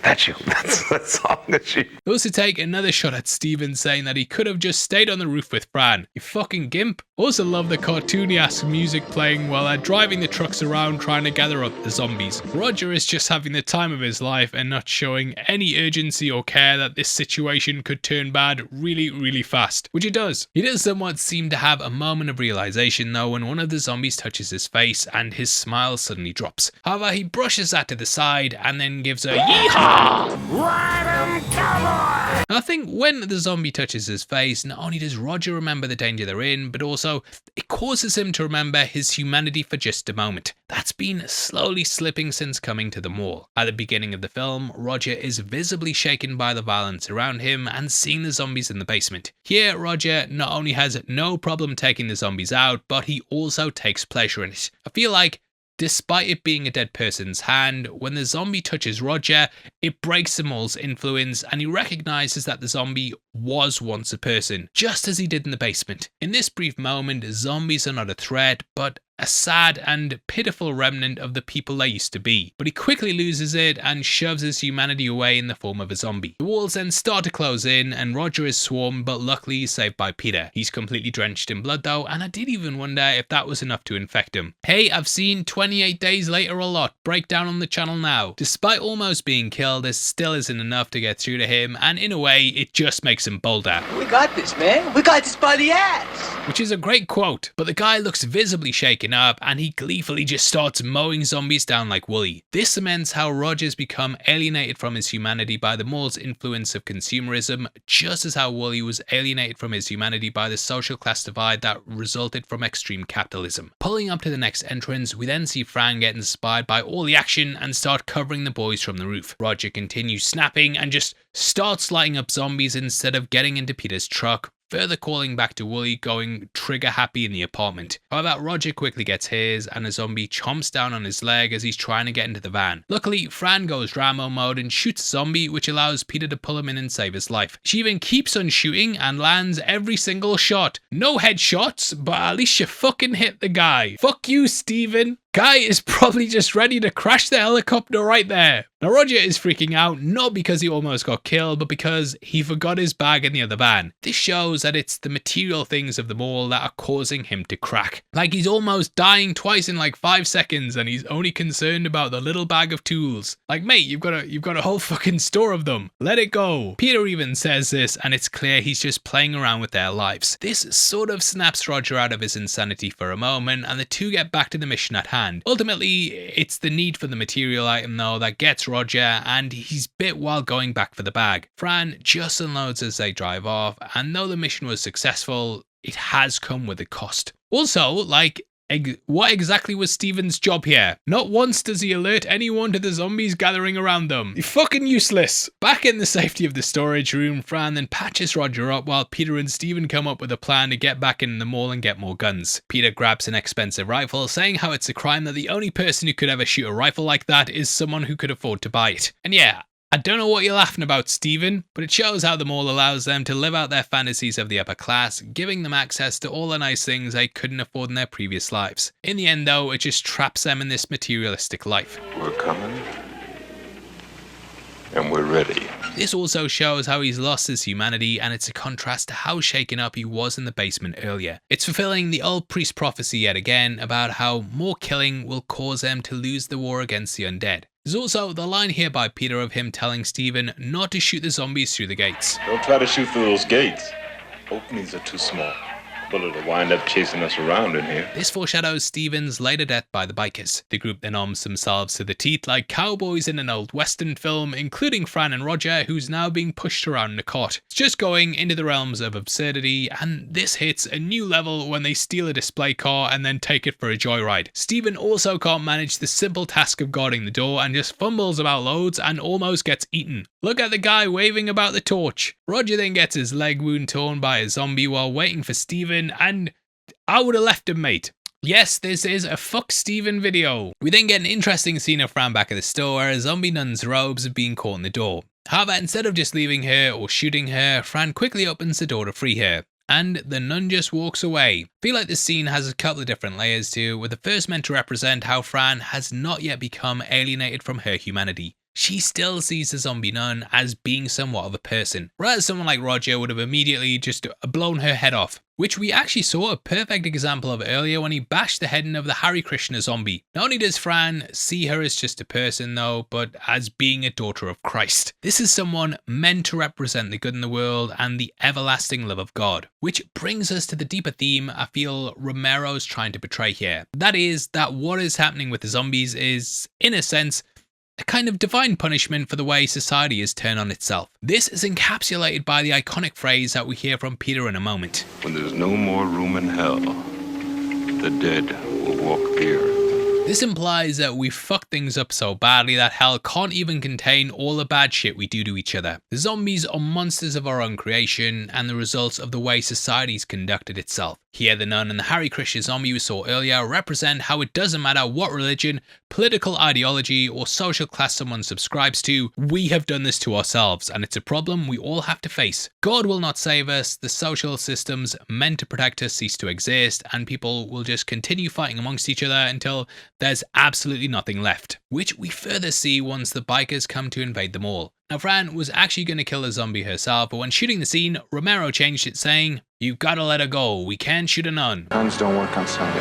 [SPEAKER 5] That's you. That's that song that you.
[SPEAKER 1] They also take another shot at Steven saying that he could have just stayed on the roof with Fran. You fucking gimp. Also love the cartoony ass music playing while they're driving the trucks around trying to gather up the zombies. Roger is just having the time of his life and not showing any urgency or care that this situation could turn bad really fast, which it does. He does somewhat seem to have a moment of realization though when one of the zombies touches his face and his smile suddenly drops. However, he brushes that to the side and then gives a yeehaw! Ride 'em, cowboy! I think when the zombie touches his face, not only does Roger remember the danger they're in, but also it causes him to remember his humanity for just a moment. That's been slowly slipping since coming to the mall. At the beginning of the film, Roger is visibly shaken by the violence around him and seeing the zombies in the basement. Here, Roger not only has no problem taking the zombies out, but he also takes pleasure in it. I feel like despite it being a dead person's hand, when the zombie touches Roger, it breaks the mall's influence and he recognizes that the zombie was once a person, just as he did in the basement. In this brief moment, zombies are not a threat, but a sad and pitiful remnant of the people they used to be. But he quickly loses it and shoves his humanity away in the form of a zombie. The walls then start to close in and Roger is swarmed, but luckily he's saved by Peter. He's completely drenched in blood though, and I did even wonder if that was enough to infect him. Hey, I've seen 28 Days Later a lot. Breakdown on the channel now. Despite almost being killed, this still isn't enough to get through to him, and in a way, it just makes him bolder.
[SPEAKER 18] We got this, man. We got this by the ass.
[SPEAKER 1] Which is a great quote, but the guy looks visibly shaken waking up and he gleefully just starts mowing zombies down like woolly. This cements how Roger's become alienated from his humanity by the mall's influence of consumerism, just as how Wooly was alienated from his humanity by the social class divide that resulted from extreme capitalism. Pulling up to the next entrance, we then see Fran get inspired by all the action and start covering the boys from the roof. Roger continues snapping and just starts lighting up zombies instead of getting into Peter's truck, further calling back to Wooly going trigger happy in the apartment. However, Roger quickly gets his and a zombie chomps down on his leg as he's trying to get into the van. Luckily, Fran goes Rambo mode and shoots a zombie, which allows Peter to pull him in and save his life. She even keeps on shooting and lands every single shot. No headshots, but at least you fucking hit the guy. Fuck you, Steven. Guy is probably just ready to crash the helicopter right there. Now Roger is freaking out, not because he almost got killed, but because he forgot his bag in the other van. This shows that it's the material things of the mall that are causing him to crack. Like he's almost dying twice in like 5 seconds and he's only concerned about the little bag of tools. Like, mate, you've got a whole fucking store of them. Let it go. Peter even says this and it's clear he's just playing around with their lives. This sort of snaps Roger out of his insanity for a moment and the two get back to the mission at hand. Ultimately, it's the need for the material item though that gets Roger and he's bit while going back for the bag. Fran just unloads as they drive off, and though the mission was successful, it has come with a cost. Also, like, what exactly was Steven's job here? Not once does he alert anyone to the zombies gathering around them. You're fucking useless. Back in the safety of the storage room, Fran then patches Roger up while Peter and Steven come up with a plan to get back in the mall and get more guns. Peter grabs an expensive rifle, saying how it's a crime that the only person who could ever shoot a rifle like that is someone who could afford to buy it. And yeah, I don't know what you're laughing about, Steven, but it shows how the mall allows them to live out their fantasies of the upper class, giving them access to all the nice things they couldn't afford in their previous lives. In the end though, it just traps them in this materialistic life.
[SPEAKER 5] We're coming, and we're ready.
[SPEAKER 1] This also shows how he's lost his humanity, and it's a contrast to how shaken up he was in the basement earlier. It's fulfilling the old priest prophecy yet again about how more killing will cause them to lose the war against the undead. There's also the line here by Peter of him telling Steven not to shoot the zombies through the gates.
[SPEAKER 5] Don't try to shoot through those gates. Openings are too small. Bullet will wind up chasing us around in here.
[SPEAKER 1] This foreshadows Steven's later death by the bikers. The group then arms themselves to the teeth like cowboys in an old western film, including Fran and Roger, who's now being pushed around in a cart. It's just going into the realms of absurdity, and this hits a new level when they steal a display car and then take it for a joyride. Steven also can't manage the simple task of guarding the door and just fumbles about loads and almost gets eaten. Look at the guy waving about the torch. Roger then gets his leg wound torn by a zombie while waiting for Steven, and I would have left him, mate. Yes, this is a fuck Steven video. We then get an interesting scene of Fran back at the store where a zombie nun's robes have been caught in the door. However, instead of just leaving her or shooting her, Fran quickly opens the door to free her, and the nun just walks away. I feel like this scene has a couple of different layers to it, with the first meant to represent how Fran has not yet become alienated from her humanity. She still sees the zombie nun as being somewhat of a person, whereas someone like Roger would have immediately just blown her head off, which we actually saw a perfect example of earlier when he bashed the head in of the Hare Krishna zombie. Not only does Fran see her as just a person though, but as being a daughter of Christ. This is someone meant to represent the good in the world and the everlasting love of God, which brings us to the deeper theme I feel Romero's trying to portray here. That is that what is happening with the zombies is, in a sense, a kind of divine punishment for the way society has turned on itself. This is encapsulated by the iconic phrase that we hear from Peter in a moment.
[SPEAKER 5] When there's no more room in hell, the dead will walk the earth.
[SPEAKER 1] This implies that we fucked things up so badly that hell can't even contain all the bad shit we do to each other. The zombies are monsters of our own creation and the results of the way society's conducted itself. Here, the nun and the Hare Krishna zombie we saw earlier represent how it doesn't matter what religion, political ideology, or social class someone subscribes to, we have done this to ourselves, and it's a problem we all have to face. God will not save us, the social systems meant to protect us cease to exist, and people will just continue fighting amongst each other until there's absolutely nothing left, which we further see once the bikers come to invade the mall. Now, Fran was actually going to kill the zombie herself, but when shooting the scene, Romero changed it saying, "You've got to let her go, we can't shoot a nun."
[SPEAKER 13] Guns don't work on Sunday.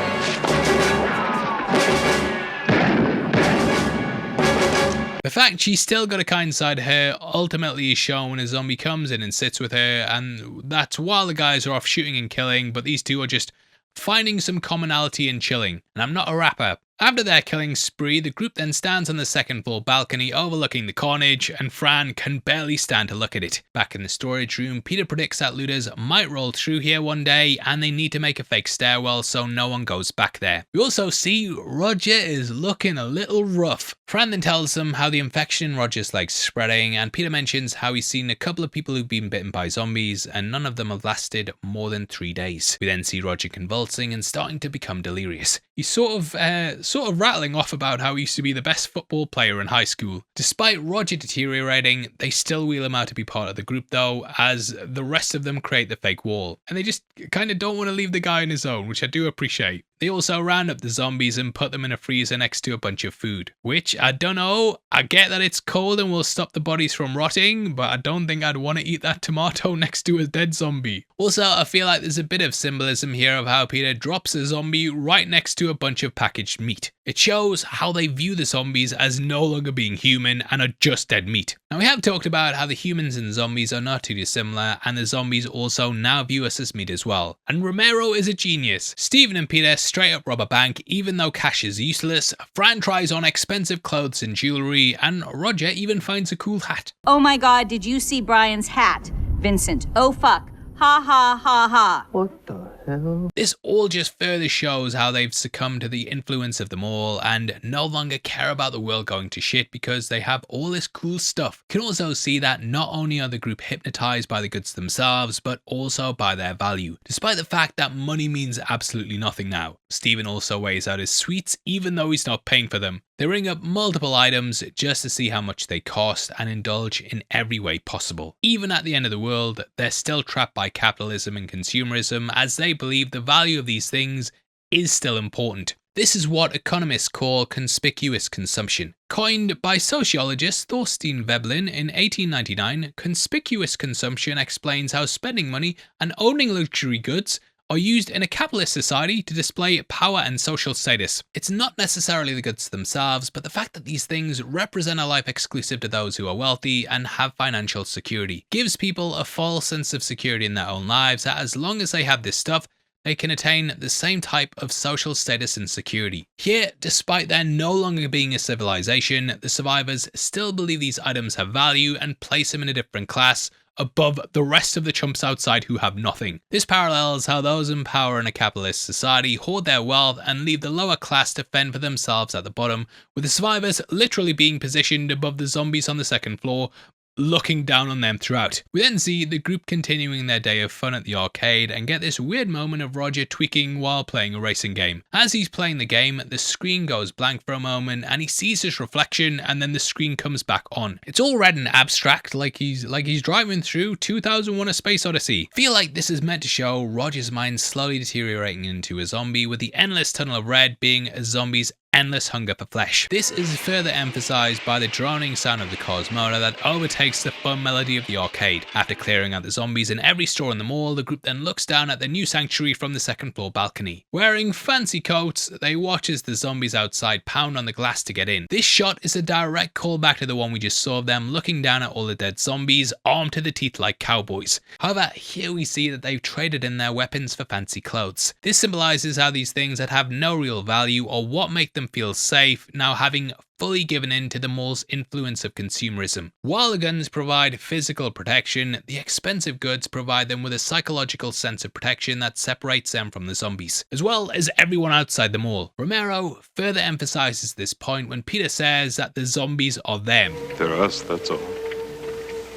[SPEAKER 1] The fact she's still got a kind side to her ultimately is shown when a zombie comes in and sits with her, and that's while the guys are off shooting and killing, but these two are just finding some commonality in chilling. And I'm not a rapper. After their killing spree, the group then stands on the second floor balcony overlooking the carnage, and Fran can barely stand to look at it. Back in the storage room, Peter predicts that looters might roll through here one day, and they need to make a fake stairwell so no one goes back there. We also see Roger is looking a little rough. Fran then tells them how the infection in Roger's legs is spreading, and Peter mentions how he's seen a couple of people who've been bitten by zombies, and none of them have lasted more than 3 days. We then see Roger convulsing and starting to become delirious. He's sort of rattling off about how he used to be the best football player in high school. Despite Roger deteriorating, they still wheel him out to be part of the group though, as the rest of them create the fake wall. And they just kind of don't want to leave the guy on his own, which I do appreciate. They also round up the zombies and put them in a freezer next to a bunch of food, which I don't know. I get that it's cold and will stop the bodies from rotting, but I don't think I'd want to eat that tomato next to a dead zombie. Also, I feel like there's a bit of symbolism here of how Peter drops a zombie right next to a bunch of packaged meat. It shows how they view the zombies as no longer being human and are just dead meat. Now, we have talked about how the humans and zombies are not too dissimilar, and the zombies also now view us as meat as well. And Romero is a genius. Steven and Peter straight up rob a bank even though cash is useless. Fran tries on expensive clothes and jewelry, and Roger even finds a cool hat.
[SPEAKER 18] Oh my god, did you see Brian's hat? Vincent, oh fuck. Ha ha ha ha.
[SPEAKER 10] What the hell?
[SPEAKER 1] This all just further shows how they've succumbed to the influence of them all and no longer care about the world going to shit because they have all this cool stuff. You can also see that not only are the group hypnotized by the goods themselves, but also by their value, despite the fact that money means absolutely nothing now. Steven also weighs out his sweets even though he's not paying for them. They ring up multiple items just to see how much they cost and indulge in every way possible. Even at the end of the world, they're still trapped by capitalism and consumerism as they believe the value of these things is still important. This is what economists call conspicuous consumption. Coined by sociologist Thorstein Veblen in 1899, conspicuous consumption explains how spending money and owning luxury goods are used in a capitalist society to display power and social status. It's not necessarily the goods themselves, but the fact that these things represent a life exclusive to those who are wealthy and have financial security. Gives people a false sense of security in their own lives that as long as they have this stuff, they can attain the same type of social status and security. Here, despite there no longer being a civilization, the survivors still believe these items have value and place them in a different class, above the rest of the chumps outside who have nothing. This parallels how those in power in a capitalist society hoard their wealth and leave the lower class to fend for themselves at the bottom, with the survivors literally being positioned above the zombies on the second floor, looking down on them throughout. We then see the group continuing their day of fun at the arcade and get this weird moment of Roger tweaking while playing a racing game. As he's playing the game, the screen goes blank for a moment and he sees his reflection and then the screen comes back on. It's all red and abstract like he's driving through 2001: A Space Odyssey. Feel like this is meant to show Roger's mind slowly deteriorating into a zombie, with the endless tunnel of red being a zombie's endless hunger for flesh. This is further emphasized by the droning sound of the car's motor that overtakes the fun melody of the arcade. After clearing out the zombies in every store in the mall, the group then looks down at the new sanctuary from the second floor balcony. Wearing fancy coats, they watch as the zombies outside pound on the glass to get in. This shot is a direct callback to the one we just saw of them looking down at all the dead zombies, armed to the teeth like cowboys. However, here we see that they've traded in their weapons for fancy clothes. This symbolizes how these things that have no real value or what make them feel safe now having fully given in to the mall's influence of consumerism. While the guns provide physical protection, the expensive goods provide them with a psychological sense of protection that separates them from the zombies, as well as everyone outside the mall. Romero further emphasizes this point when Peter says that the zombies are them.
[SPEAKER 5] They're us, that's all.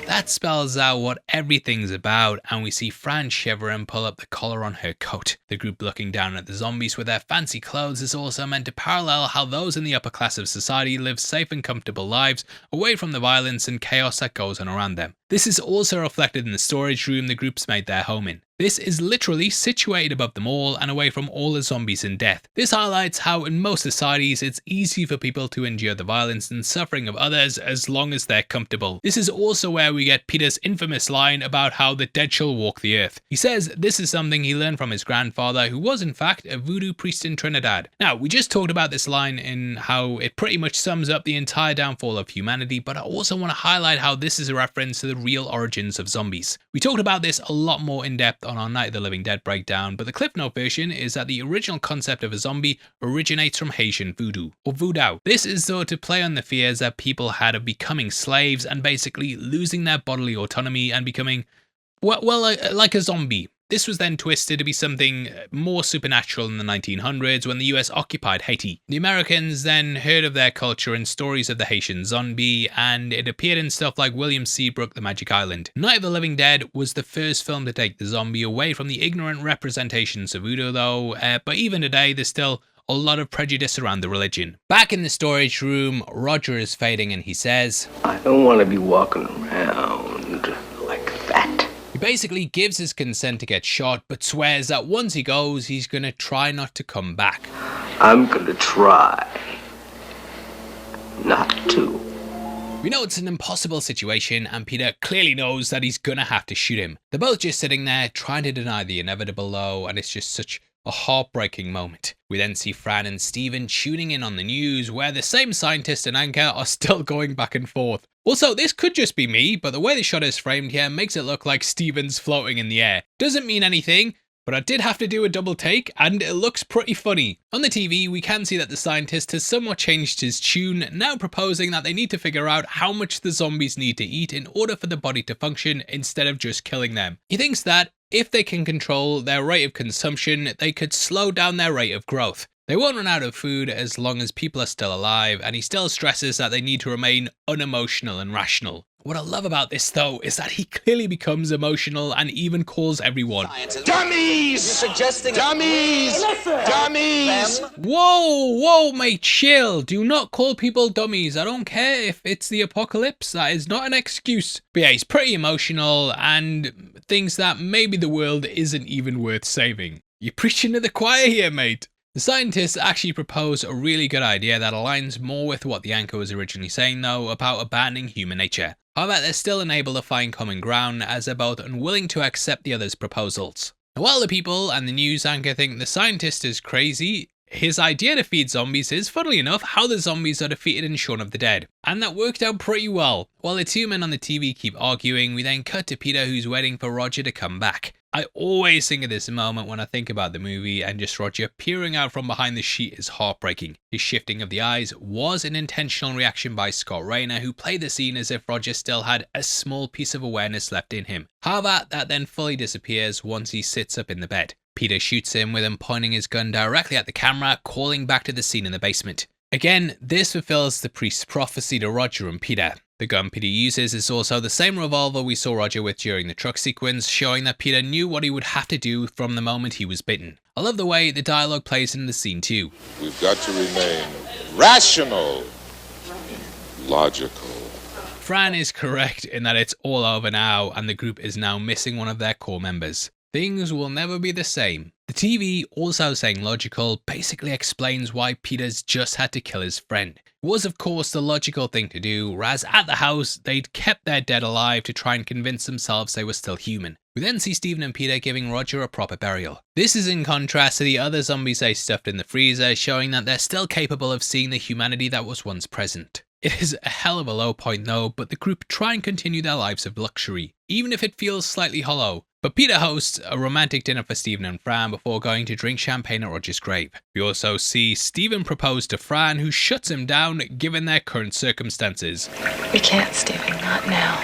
[SPEAKER 1] That spells out what everything's about, and we see Fran shiver and pull up the collar on her coat. The group looking down at the zombies with their fancy clothes is also meant to parallel how those in the upper class of society live safe and comfortable lives away from the violence and chaos that goes on around them. This is also reflected in the storage room the groups made their home in. This is literally situated above them all and away from all the zombies and death. This highlights how in most societies it's easy for people to endure the violence and suffering of others as long as they're comfortable. This is also where we get Peter's infamous line about how the dead shall walk the earth. He says this is something he learned from his grandfather, who was in fact a voodoo priest in Trinidad. Now, we just talked about this line in how it pretty much sums up the entire downfall of humanity, but I also want to highlight how this is a reference to the real origins of zombies. We talked about this a lot more in depth on our Night of the Living Dead breakdown, but the Cliff Note version is that the original concept of a zombie originates from Haitian voodoo, or voodoo. This is thought to play on the fears that people had of becoming slaves and basically losing their bodily autonomy and becoming, like a zombie. This was then twisted to be something more supernatural in the 1900s when the US occupied Haiti. The Americans then heard of their culture and stories of the Haitian zombie, and it appeared in stuff like William Seabrook, The Magic Island. Night of the Living Dead was the first film to take the zombie away from the ignorant representations of voodoo though, but even today there's still a lot of prejudice around the religion. Back in the storage room, Roger is fading and he says,
[SPEAKER 15] I don't want to be walking around like that.
[SPEAKER 1] He basically gives his consent to get shot, but swears that once he goes, he's gonna try not to come back.
[SPEAKER 15] I'm gonna try not to.
[SPEAKER 1] We know it's an impossible situation, and Peter clearly knows that he's gonna have to shoot him. They're both just sitting there, trying to deny the inevitable though, and it's just such a heartbreaking moment. We then see Fran and Steven tuning in on the news, where the same scientist and anchor are still going back and forth. Also, this could just be me, but the way the shot is framed here makes it look like Steven's floating in the air. Doesn't mean anything, but I did have to do a double take, and it looks pretty funny. On the TV, we can see that the scientist has somewhat changed his tune, now proposing that they need to figure out how much the zombies need to eat in order for the body to function instead of just killing them. He thinks that if they can control their rate of consumption, they could slow down their rate of growth. They won't run out of food as long as people are still alive, and he still stresses that they need to remain unemotional and rational. What I love about this though is that he clearly becomes emotional and even calls everyone dummies! You're suggesting dummies! Dummies! Whoa, mate, chill. Do not call people dummies. I don't care if it's the apocalypse. That is not an excuse. But yeah, he's pretty emotional and thinks that maybe the world isn't even worth saving. You're preaching to the choir here, mate. The scientists actually propose a really good idea that aligns more with what the anchor was originally saying though, about abandoning human nature. However, they're still unable to find common ground as they're both unwilling to accept the other's proposals. Now, while the people and the news anchor think the scientist is crazy, his idea to feed zombies is, funnily enough, how the zombies are defeated in Shaun of the Dead. And that worked out pretty well. While the two men on the TV keep arguing, we then cut to Peter, who's waiting for Roger to come back. I always think of this moment when I think about the movie, and just Roger peering out from behind the sheet is heartbreaking. His shifting of the eyes was an intentional reaction by Scott Rayner, who played the scene as if Roger still had a small piece of awareness left in him. However, that then fully disappears once he sits up in the bed. Peter shoots him with him pointing his gun directly at the camera, calling back to the scene in the basement. Again, this fulfills the priest's prophecy to Roger and Peter. The gun Peter uses is also the same revolver we saw Roger with during the truck sequence, showing that Peter knew what he would have to do from the moment he was bitten. I love the way the dialogue plays in the scene too.
[SPEAKER 19] We've got to remain rational, logical.
[SPEAKER 1] Fran is correct in that it's all over now, and the group is now missing one of their core members. Things will never be the same. The TV, also saying logical, basically explains why Peter's just had to kill his friend. It was of course the logical thing to do, whereas at the house they'd kept their dead alive to try and convince themselves they were still human. We then see Steven and Peter giving Roger a proper burial. This is in contrast to the other zombies they stuffed in the freezer, showing that they're still capable of seeing the humanity that was once present. It is a hell of a low point though, but the group try and continue their lives of luxury, even if it feels slightly hollow. But Peter hosts a romantic dinner for Steven and Fran before going to drink champagne at Roger's grave. We also see Steven propose to Fran, who shuts him down given their current circumstances.
[SPEAKER 20] We can't, Steven, not now.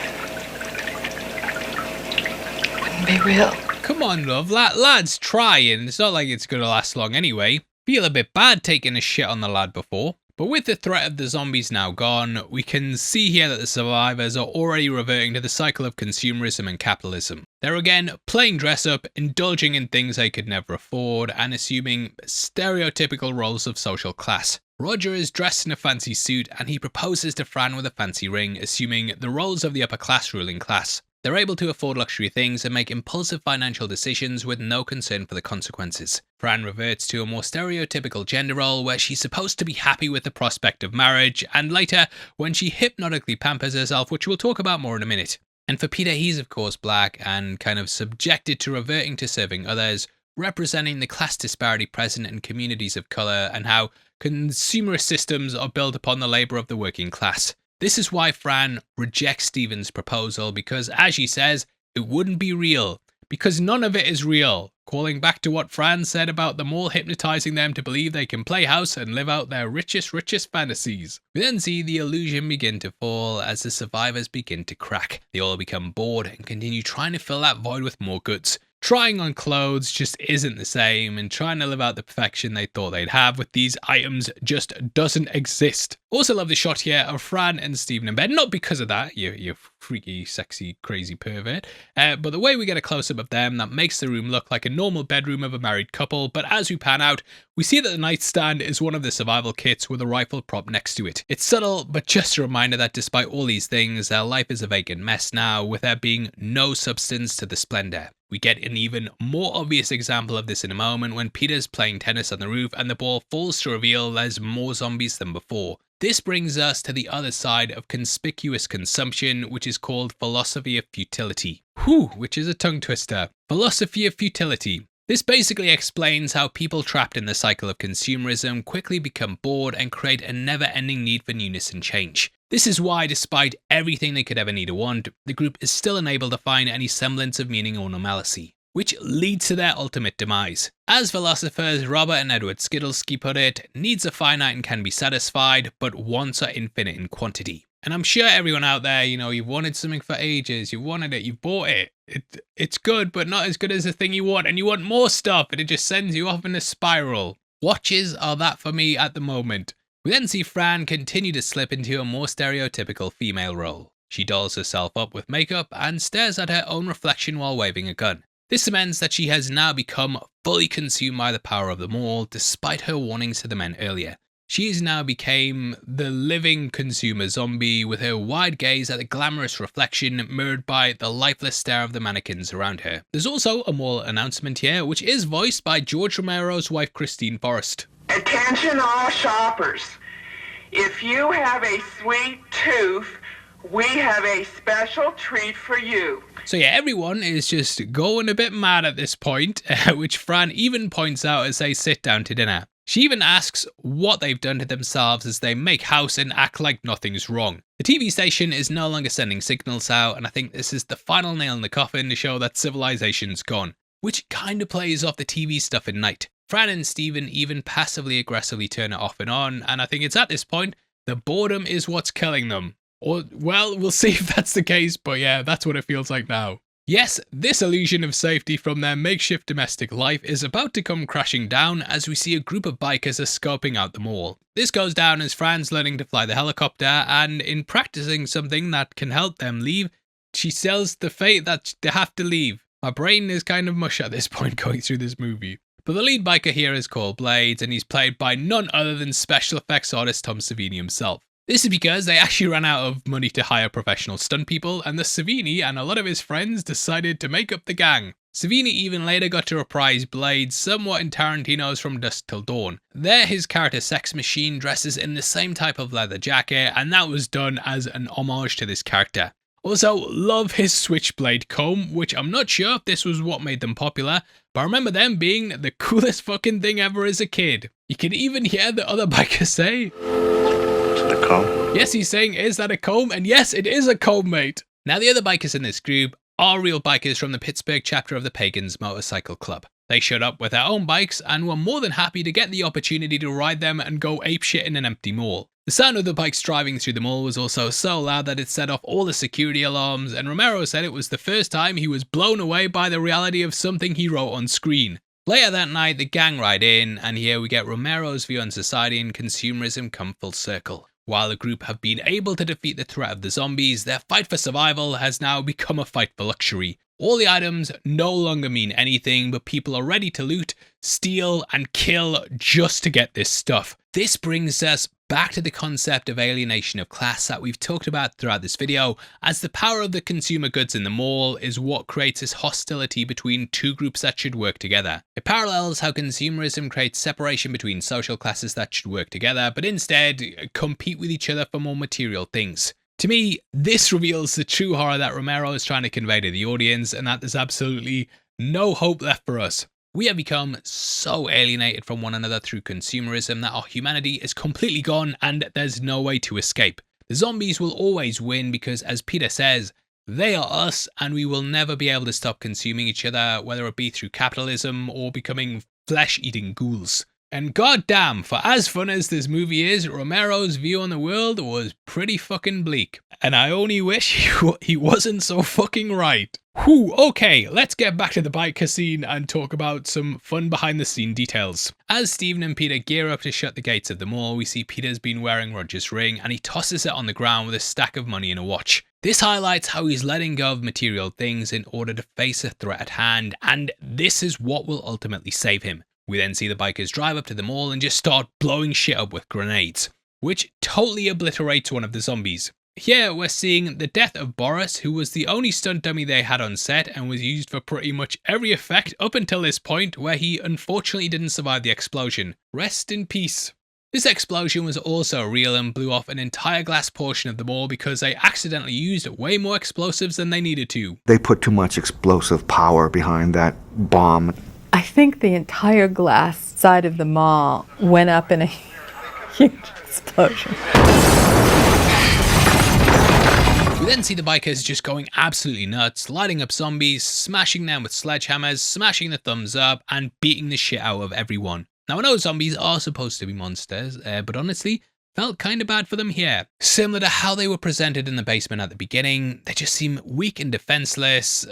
[SPEAKER 20] Wouldn't be real.
[SPEAKER 1] Come on, love, lad's trying. It's not like it's gonna last long anyway. Feel a bit bad taking a shit on the lad before. But with the threat of the zombies now gone, we can see here that the survivors are already reverting to the cycle of consumerism and capitalism. They're again playing dress up, indulging in things they could never afford, and assuming stereotypical roles of social class. Roger is dressed in a fancy suit, and he proposes to Fran with a fancy ring, assuming the roles of the upper class ruling class. They're able to afford luxury things and make impulsive financial decisions with no concern for the consequences. Fran reverts to a more stereotypical gender role where she's supposed to be happy with the prospect of marriage, and later when she hypnotically pampers herself, which we'll talk about more in a minute. And for Peter, he's of course black and kind of subjected to reverting to serving others, representing the class disparity present in communities of colour and how consumerist systems are built upon the labour of the working class. This is why Fran rejects Steven's proposal because, as she says, it wouldn't be real. because none of it is real. Calling back to what Fran said about the mall hypnotizing them to believe they can play house and live out their richest fantasies. We then see the illusion begin to fall as the survivors begin to crack. They all become bored and continue trying to fill that void with more goods. Trying on clothes just isn't the same, and trying to live out the perfection they thought they'd have with these items just doesn't exist. Also love the shot here of Fran and Steven in bed, not because of that, you freaky, sexy, crazy pervert, but the way we get a close-up of them that makes the room look like a normal bedroom of a married couple, but as we pan out, we see that the nightstand is one of the survival kits with a rifle prop next to it. It's subtle, but just a reminder that despite all these things, their life is a vacant mess now, with there being no substance to the splendor. We get an even more obvious example of this in a moment when Peter's playing tennis on the roof and the ball falls to reveal there's more zombies than before. This brings us to the other side of conspicuous consumption, which is called philosophy of futility. Which is a tongue twister. Philosophy of futility. This basically explains how people trapped in the cycle of consumerism quickly become bored and create a never-ending need for newness and change. This is why, despite everything they could ever need or want, the group is still unable to find any semblance of meaning or normalcy, which leads to their ultimate demise. As philosophers Robert and Edward Skidelsky put it, needs are finite and can be satisfied, but wants are infinite in quantity. And I'm sure everyone out there, you've wanted something for ages, you've wanted it, you've bought it. It's good, but not as good as the thing you want, and you want more stuff, and it just sends you off in a spiral. Watches are that for me at the moment. We then see Fran continue to slip into a more stereotypical female role. She dolls herself up with makeup and stares at her own reflection while waving a gun. This cements that she has now become fully consumed by the power of the mall, despite her warnings to the men earlier. She has now become the living consumer zombie, with her wide gaze at the glamorous reflection mirrored by the lifeless stare of the mannequins around her. There's also a mall announcement here, which is voiced by George Romero's wife Christine Forrest.
[SPEAKER 21] Attention all shoppers. If you have a sweet tooth, we have a special treat for you.
[SPEAKER 1] So yeah, everyone is just going a bit mad at this point, which Fran even points out as they sit down to dinner. She even asks what they've done to themselves as they make house and act like nothing's wrong. The TV station is no longer sending signals out, and I think this is the final nail in the coffin to show that civilization's gone, which kind of plays off the TV stuff at night. Fran and Steven even passively aggressively turn it off and on, and I think it's at this point the boredom is what's killing them. Or, well, we'll see if that's the case, but yeah, that's what it feels like now. Yes, this illusion of safety from their makeshift domestic life is about to come crashing down as we see a group of bikers are scoping out the mall. This goes down as Fran's learning to fly the helicopter, and in practicing something that can help them leave, she sells the fate that they have to leave. My brain is kind of mush at this point going through this movie. But the lead biker here is called Blades, and he's played by none other than special effects artist Tom Savini himself. This is because they actually ran out of money to hire professional stunt people, and the Savini and a lot of his friends decided to make up the gang. Savini even later got to reprise Blades somewhat in Tarantino's From Dusk Till Dawn. There his character Sex Machine dresses in the same type of leather jacket, and that was done as an homage to this character. Also, love his switchblade comb, which I'm not sure if this was what made them popular, but I remember them being the coolest fucking thing ever as a kid. You can even hear the other bikers say,
[SPEAKER 17] "A comb?"
[SPEAKER 1] Yes, he's saying, is that a comb? And yes, it is a comb, mate. Now, the other bikers in this group are real bikers from the Pittsburgh chapter of the Pagans Motorcycle Club. They showed up with their own bikes and were more than happy to get the opportunity to ride them and go apeshit in an empty mall. The sound of the bikes driving through the mall was also so loud that it set off all the security alarms, and Romero said it was the first time he was blown away by the reality of something he wrote on screen. Later that night, the gang ride in, and here we get Romero's view on society and consumerism come full circle. While the group have been able to defeat the threat of the zombies, their fight for survival has now become a fight for luxury. All the items no longer mean anything, but people are ready to loot, steal, and kill just to get this stuff. This brings us back to the concept of alienation of class that we've talked about throughout this video, as the power of the consumer goods in the mall is what creates this hostility between two groups that should work together. It parallels how consumerism creates separation between social classes that should work together, but instead compete with each other for more material things. To me, this reveals the true horror that Romero is trying to convey to the audience, and that there's absolutely no hope left for us. We have become so alienated from one another through consumerism that our humanity is completely gone and there's no way to escape. The zombies will always win because, as Peter says, They are us, and we will never be able to stop consuming each other, whether it be through capitalism or becoming flesh-eating ghouls. And goddamn, for as fun as this movie is, Romero's view on the world was pretty fucking bleak. And I only wish he wasn't so fucking right. Whew, okay, let's get back to the biker scene and talk about some fun behind the scene details. As Steven and Peter gear up to shut the gates of the mall, we see Peter's been wearing Roger's ring and he tosses it on the ground with a stack of money and a watch. This highlights how he's letting go of material things in order to face a threat at hand, and this is what will ultimately save him. We then see the bikers drive up to the mall and just start blowing shit up with grenades, which totally obliterates one of the zombies. Here we're seeing the death of Boris, who was the only stunt dummy they had on set and was used for pretty much every effect up until this point, where he unfortunately didn't survive the explosion. Rest in peace. This explosion was also real and blew off an entire glass portion of the mall because they accidentally used way more explosives than they needed to.
[SPEAKER 6] They put too much explosive power behind that bomb.
[SPEAKER 11] I think the entire glass side of the mall went up in a huge explosion.
[SPEAKER 1] We then see the bikers just going absolutely nuts, lighting up zombies, smashing them with sledgehammers, smashing the thumbs up, and beating the shit out of everyone. Now I know zombies are supposed to be monsters, but honestly, felt kinda bad for them here. Similar to how they were presented in the basement at the beginning, they just seem weak and defenseless,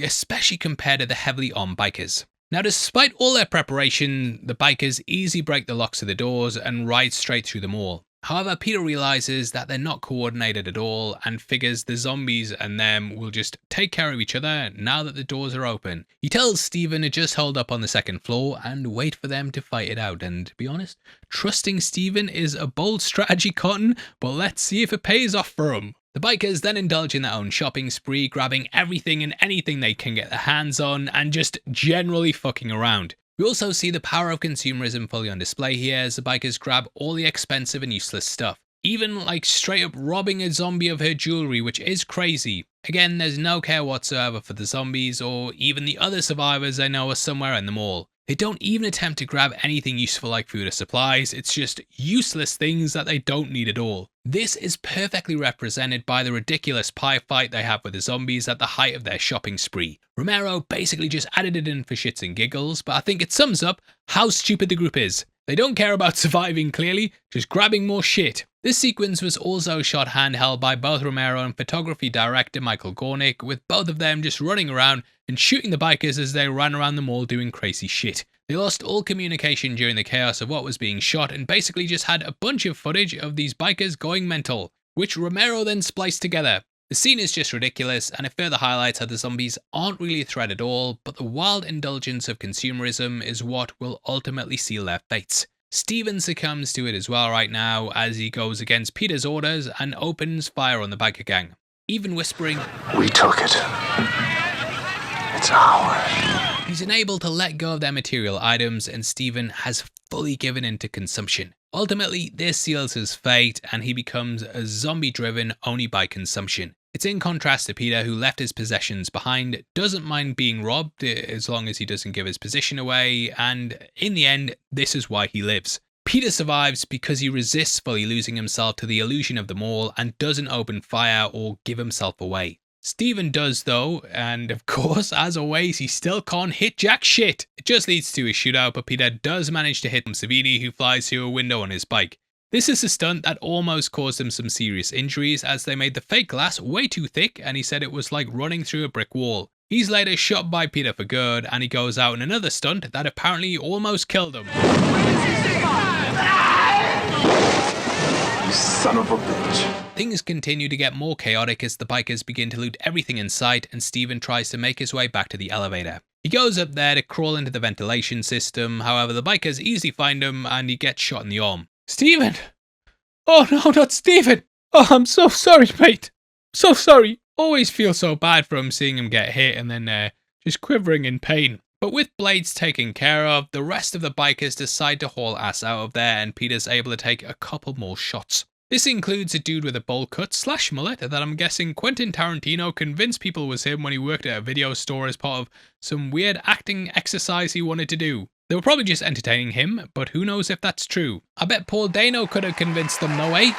[SPEAKER 1] especially compared to the heavily armed bikers. Now despite all their preparation, the bikers easily break the locks of the doors and ride straight through the mall. However, Peter realizes that they're not coordinated at all and figures the zombies and them will just take care of each other now that the doors are open. He tells Steven to just hold up on the second floor and wait for them to fight it out, and to be honest, trusting Steven is a bold strategy, Cotton, but let's see if it pays off for him. The bikers then indulge in their own shopping spree, grabbing everything and anything they can get their hands on and just generally fucking around. We also see the power of consumerism fully on display here as the bikers grab all the expensive and useless stuff. Even like straight up robbing a zombie of her jewelry, which is crazy. Again, there's no care whatsoever for the zombies or even the other survivors I know are somewhere in the mall. They don't even attempt to grab anything useful like food or supplies, it's just useless things that they don't need at all. This is perfectly represented by the ridiculous pie fight they have with the zombies at the height of their shopping spree. Romero basically just added it in for shits and giggles, but I think it sums up how stupid the group is. They don't care about surviving clearly, just grabbing more shit. This sequence was also shot handheld by both Romero and photography director Michael Gornick, with both of them just running around and shooting the bikers as they ran around the mall doing crazy shit. They lost all communication during the chaos of what was being shot and basically just had a bunch of footage of these bikers going mental, which Romero then spliced together. The scene is just ridiculous, and it further highlights how the zombies aren't really a threat at all, but the wild indulgence of consumerism is what will ultimately seal their fates. Steven succumbs to it as well right now as he goes against Peter's orders and opens fire on the biker gang, even whispering,
[SPEAKER 15] "We took it. It's ours."
[SPEAKER 1] He's unable to let go of their material items and Steven has fully given in to consumption. Ultimately, this seals his fate and he becomes a zombie driven only by consumption. It's in contrast to Peter, who left his possessions behind, doesn't mind being robbed as long as he doesn't give his position away, and in the end, this is why he lives. Peter survives because he resists fully losing himself to the illusion of the mall and doesn't open fire or give himself away. Steven does though, and of course, as always, he still can't hit jack shit. It just leads to a shootout, but Peter does manage to hit Savini, who flies through a window on his bike. This is a stunt that almost caused him some serious injuries as they made the fake glass way too thick and he said it was like running through a brick wall. He's later shot by Peter for good and he goes out in another stunt that apparently almost killed him.
[SPEAKER 15] You son of a bitch.
[SPEAKER 1] Things continue to get more chaotic as the bikers begin to loot everything in sight and Steven tries to make his way back to the elevator. He goes up there to crawl into the ventilation system, however the bikers easily find him and he gets shot in the arm. Steven! Oh no, not Steven! Oh, I'm so sorry, mate. So sorry. Always feel so bad for him seeing him get hit and then just quivering in pain. But with Blades taken care of, the rest of the bikers decide to haul ass out of there and Peter's able to take a couple more shots. This includes a dude with a bowl cut / mullet that I'm guessing Quentin Tarantino convinced people was him when he worked at a video store as part of some weird acting exercise he wanted to do. They were probably just entertaining him, but who knows if that's true. I bet Paul Dano could have convinced them, no way.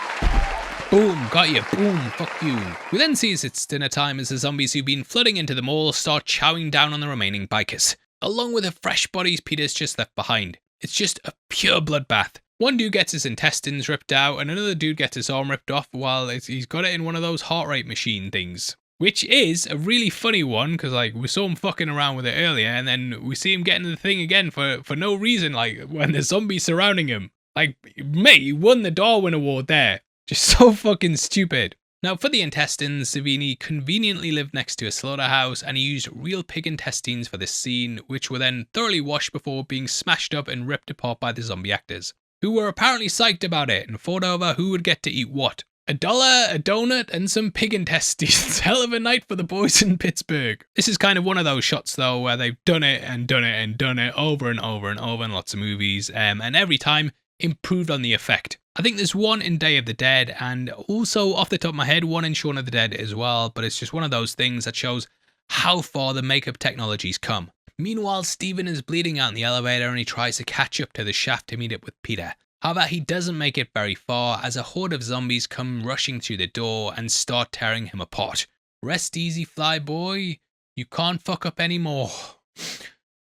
[SPEAKER 1] Boom, got you, boom, fuck you. We then see as it's dinner time as the zombies who've been flooding into the mall start chowing down on the remaining bikers, along with the fresh bodies Peter's just left behind. It's just a pure bloodbath. One dude gets his intestines ripped out and another dude gets his arm ripped off while he's got it in one of those heart rate machine things. Which is a really funny one, because like we saw him fucking around with it earlier and then we see him getting the thing again for no reason, like when there's zombies surrounding him. Like, mate, he won the Darwin Award there. Just so fucking stupid. Now, for the intestines, Savini conveniently lived next to a slaughterhouse and he used real pig intestines for this scene, which were then thoroughly washed before being smashed up and ripped apart by the zombie actors, who were apparently psyched about it and fought over who would get to eat what. $1, a donut, and some pig intestines. Hell of a night for the boys in Pittsburgh. This is kind of one of those shots, though, where they've done it and done it and done it over and over and over in lots of movies, and every time improved on the effect. I think there's one in Day of the Dead, and also, off the top of my head, one in Shaun of the Dead as well, but it's just one of those things that shows how far the makeup technology's come. Meanwhile, Steven is bleeding out in the elevator and he tries to catch up to the shaft to meet up with Peter. However, he doesn't make it very far as a horde of zombies come rushing through the door and start tearing him apart. Rest easy, flyboy. You can't fuck up anymore.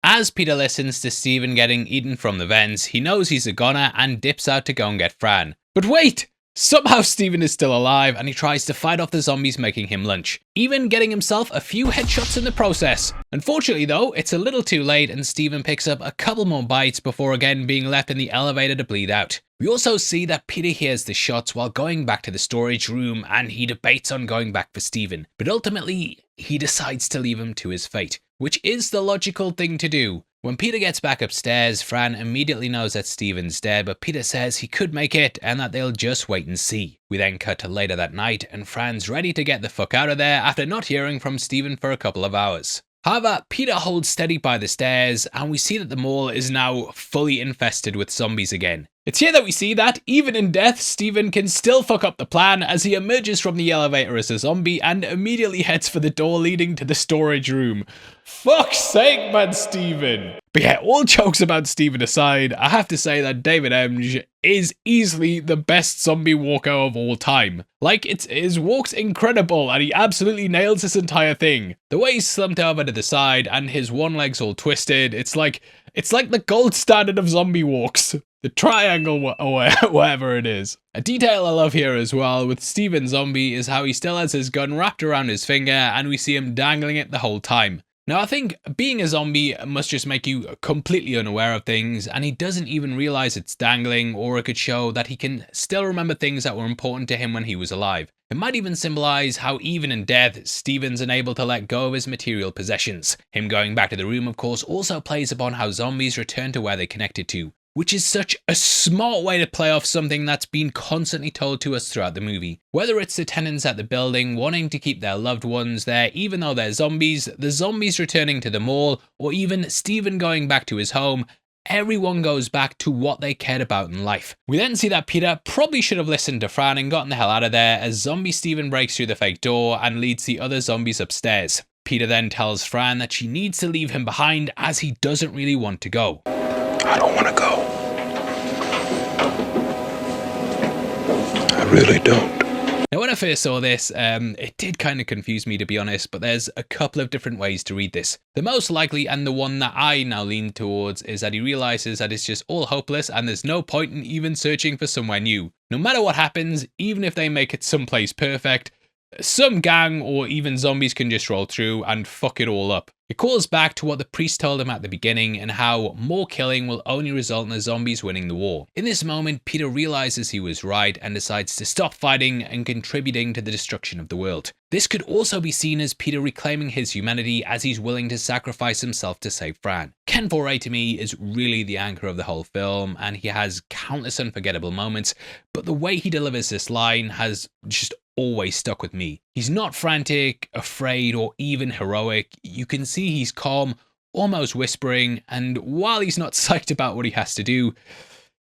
[SPEAKER 1] As Peter listens to Steven getting eaten from the vents, he knows he's a goner and dips out to go and get Fran. But wait! Somehow Steven is still alive and he tries to fight off the zombies making him lunch, even getting himself a few headshots in the process. Unfortunately though, it's a little too late and Steven picks up a couple more bites before again being left in the elevator to bleed out. We also see that Peter hears the shots while going back to the storage room and he debates on going back for Steven, but ultimately he decides to leave him to his fate, which is the logical thing to do. When Peter gets back upstairs, Fran immediately knows that Steven's dead, but Peter says he could make it and that they'll just wait and see. We then cut to later that night and Fran's ready to get the fuck out of there after not hearing from Steven for a couple of hours. However, Peter holds steady by the stairs and we see that the mall is now fully infested with zombies again. It's here that we see that, even in death, Steven can still fuck up the plan as he emerges from the elevator as a zombie and immediately heads for the door leading to the storage room. Fuck's sake, man, Steven! But yeah, all jokes about Steven aside, I have to say that David Emge is easily the best zombie walker of all time. Like, his walk's incredible and he absolutely nails this entire thing. The way he's slumped over to the side and his one leg's all twisted, it's like the gold standard of zombie walks. The triangle or whatever it is. A detail I love here as well with Steven Zombie is how he still has his gun wrapped around his finger and we see him dangling it the whole time. Now I think being a zombie must just make you completely unaware of things and he doesn't even realize it's dangling, or it could show that he can still remember things that were important to him when he was alive. It might even symbolize how even in death, Steven's unable to let go of his material possessions. Him going back to the room of course also plays upon how zombies return to where they connected to, which is such a smart way to play off something that's been constantly told to us throughout the movie. Whether it's the tenants at the building wanting to keep their loved ones there even though they're zombies, the zombies returning to the mall, or even Steven going back to his home, everyone goes back to what they cared about in life. We then see that Peter probably should have listened to Fran and gotten the hell out of there as zombie Steven breaks through the fake door and leads the other zombies upstairs. Peter then tells Fran that she needs to leave him behind as he doesn't really want to go.
[SPEAKER 5] I don't want to go. I really don't.
[SPEAKER 1] Now when I first saw this, it did kind of confuse me to be honest, but there's a couple of different ways to read this. The most likely, and the one that I now lean towards, is that he realizes that it's just all hopeless and there's no point in even searching for somewhere new. No matter what happens, even if they make it someplace perfect, some gang or even zombies can just roll through and fuck it all up. It calls back to what the priest told him at the beginning and how more killing will only result in the zombies winning the war. In this moment, Peter realizes he was right and decides to stop fighting and contributing to the destruction of the world. This could also be seen as Peter reclaiming his humanity as he's willing to sacrifice himself to save Fran. Ken Foray to me is really the anchor of the whole film and he has countless unforgettable moments, but the way he delivers this line has just always stuck with me. He's not frantic, afraid, or even heroic. You can see he's calm, almost whispering, and while he's not psyched about what he has to do,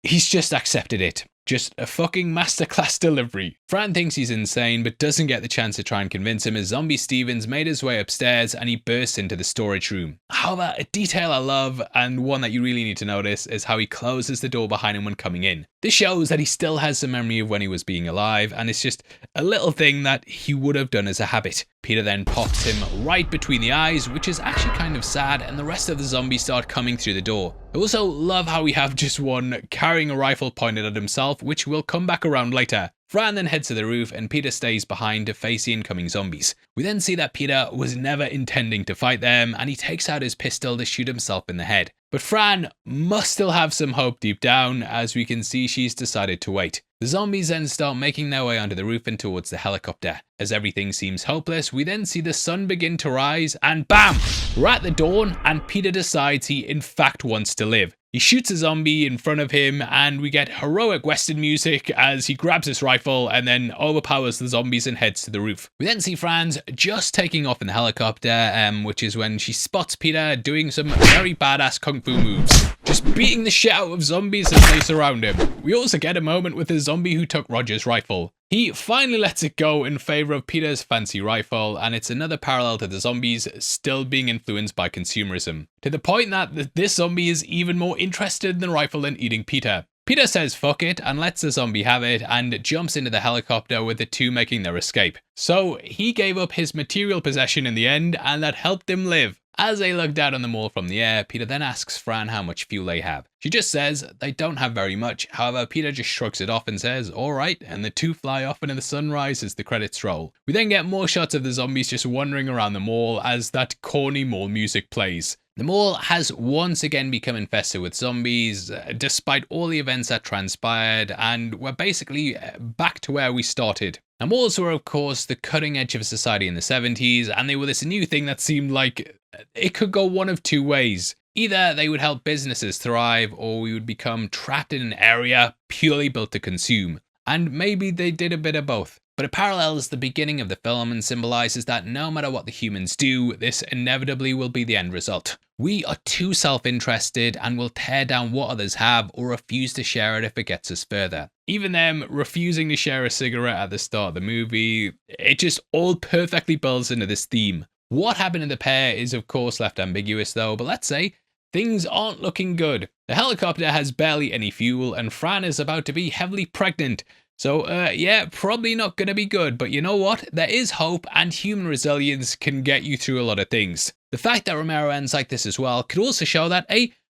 [SPEAKER 1] he's just accepted it. Just a fucking masterclass delivery. Fran thinks he's insane, but doesn't get the chance to try and convince him as Zombie Stevens made his way upstairs and he bursts into the storage room. However, a detail I love, and one that you really need to notice, is how he closes the door behind him when coming in. This shows that he still has some memory of when he was being alive, and it's just a little thing that he would have done as a habit. Peter then pops him right between the eyes, which is actually kind of sad, and the rest of the zombies start coming through the door. I also love how we have just one carrying a rifle pointed at himself, which will come back around later. Fran then heads to the roof and Peter stays behind to face the incoming zombies. We then see that Peter was never intending to fight them, and he takes out his pistol to shoot himself in the head. But Fran must still have some hope deep down, as we can see she's decided to wait. The zombies then start making their way onto the roof and towards the helicopter. As everything seems hopeless, we then see the sun begin to rise, and bam! We're at the dawn, and Peter decides he in fact wants to live. He shoots a zombie in front of him, and we get heroic western music as he grabs his rifle and then overpowers the zombies and heads to the roof. We then see Franz just taking off in the helicopter, which is when she spots Peter doing some very badass kung fu moves, just beating the shit out of zombies as they surround him. We also get a moment with the zombie who took Roger's rifle. He finally lets it go in favor of Peter's fancy rifle, and it's another parallel to the zombies still being influenced by consumerism, to the point that this zombie is even more interested in the rifle than eating Peter. Peter says fuck it and lets the zombie have it and jumps into the helicopter with the two making their escape. So he gave up his material possession in the end, and that helped him live. As they look down on them all from the air, Peter then asks Fran how much fuel they have. She just says they don't have very much. However, Peter just shrugs it off and says, alright, and the two fly off into the sunrise as the credits roll. We then get more shots of the zombies just wandering around the mall as that corny mall music plays. The mall has once again become infested with zombies, despite all the events that transpired, and we're basically back to where we started. Now, malls were of course the cutting edge of society in the 70s, and they were this new thing that seemed like it could go one of two ways. Either they would help businesses thrive, or we would become trapped in an area purely built to consume. And maybe they did a bit of both. But it parallels the beginning of the film and symbolizes that no matter what the humans do, this inevitably will be the end result. We are too self-interested and will tear down what others have or refuse to share it if it gets us further. Even them refusing to share a cigarette at the start of the movie, it just all perfectly builds into this theme. What happened to the pair is of course left ambiguous though, but let's say things aren't looking good. The helicopter has barely any fuel and Fran is about to be heavily pregnant. So yeah, probably not going to be good, but you know what? There is hope, and human resilience can get you through a lot of things. The fact that Romero ends like this as well could also show that,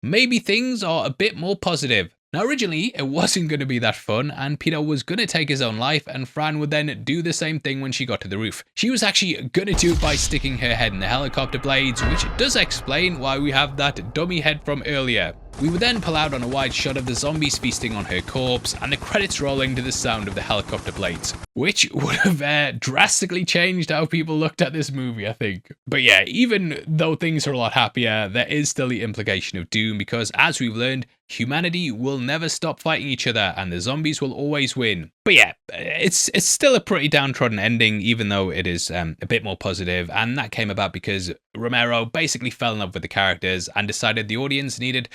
[SPEAKER 1] maybe things are a bit more positive. Now originally, it wasn't going to be that fun, and Peter was going to take his own life, and Fran would then do the same thing when she got to the roof. She was actually going to do it by sticking her head in the helicopter blades, which does explain why we have that dummy head from earlier. We would then pull out on a wide shot of the zombies feasting on her corpse, and the credits rolling to the sound of the helicopter blades, which would have drastically changed how people looked at this movie, I think. But yeah, even though things are a lot happier, there is still the implication of doom, because as we've learned, humanity will never stop fighting each other, and the zombies will always win. But yeah, it's still a pretty downtrodden ending, even though it is a bit more positive, and that came about because Romero basically fell in love with the characters and decided the audience needed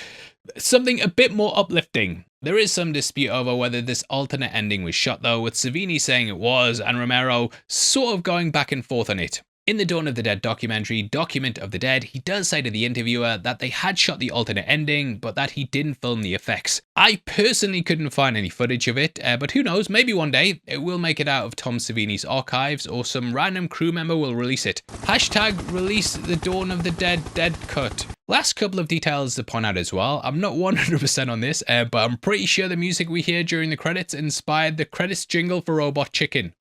[SPEAKER 1] something a bit more uplifting. There is some dispute over whether this alternate ending was shot though, with Savini saying it was, and Romero sort of going back and forth on it. In the Dawn of the Dead documentary, Document of the Dead, he does say to the interviewer that they had shot the alternate ending, but that he didn't film the effects. I personally couldn't find any footage of it, but who knows, maybe one day it will make it out of Tom Savini's archives, or some random crew member will release it. Hashtag release the Dawn of the Dead cut. Last couple of details to point out as well. I'm not 100% on this, but I'm pretty sure the music we hear during the credits inspired the credits jingle for Robot Chicken.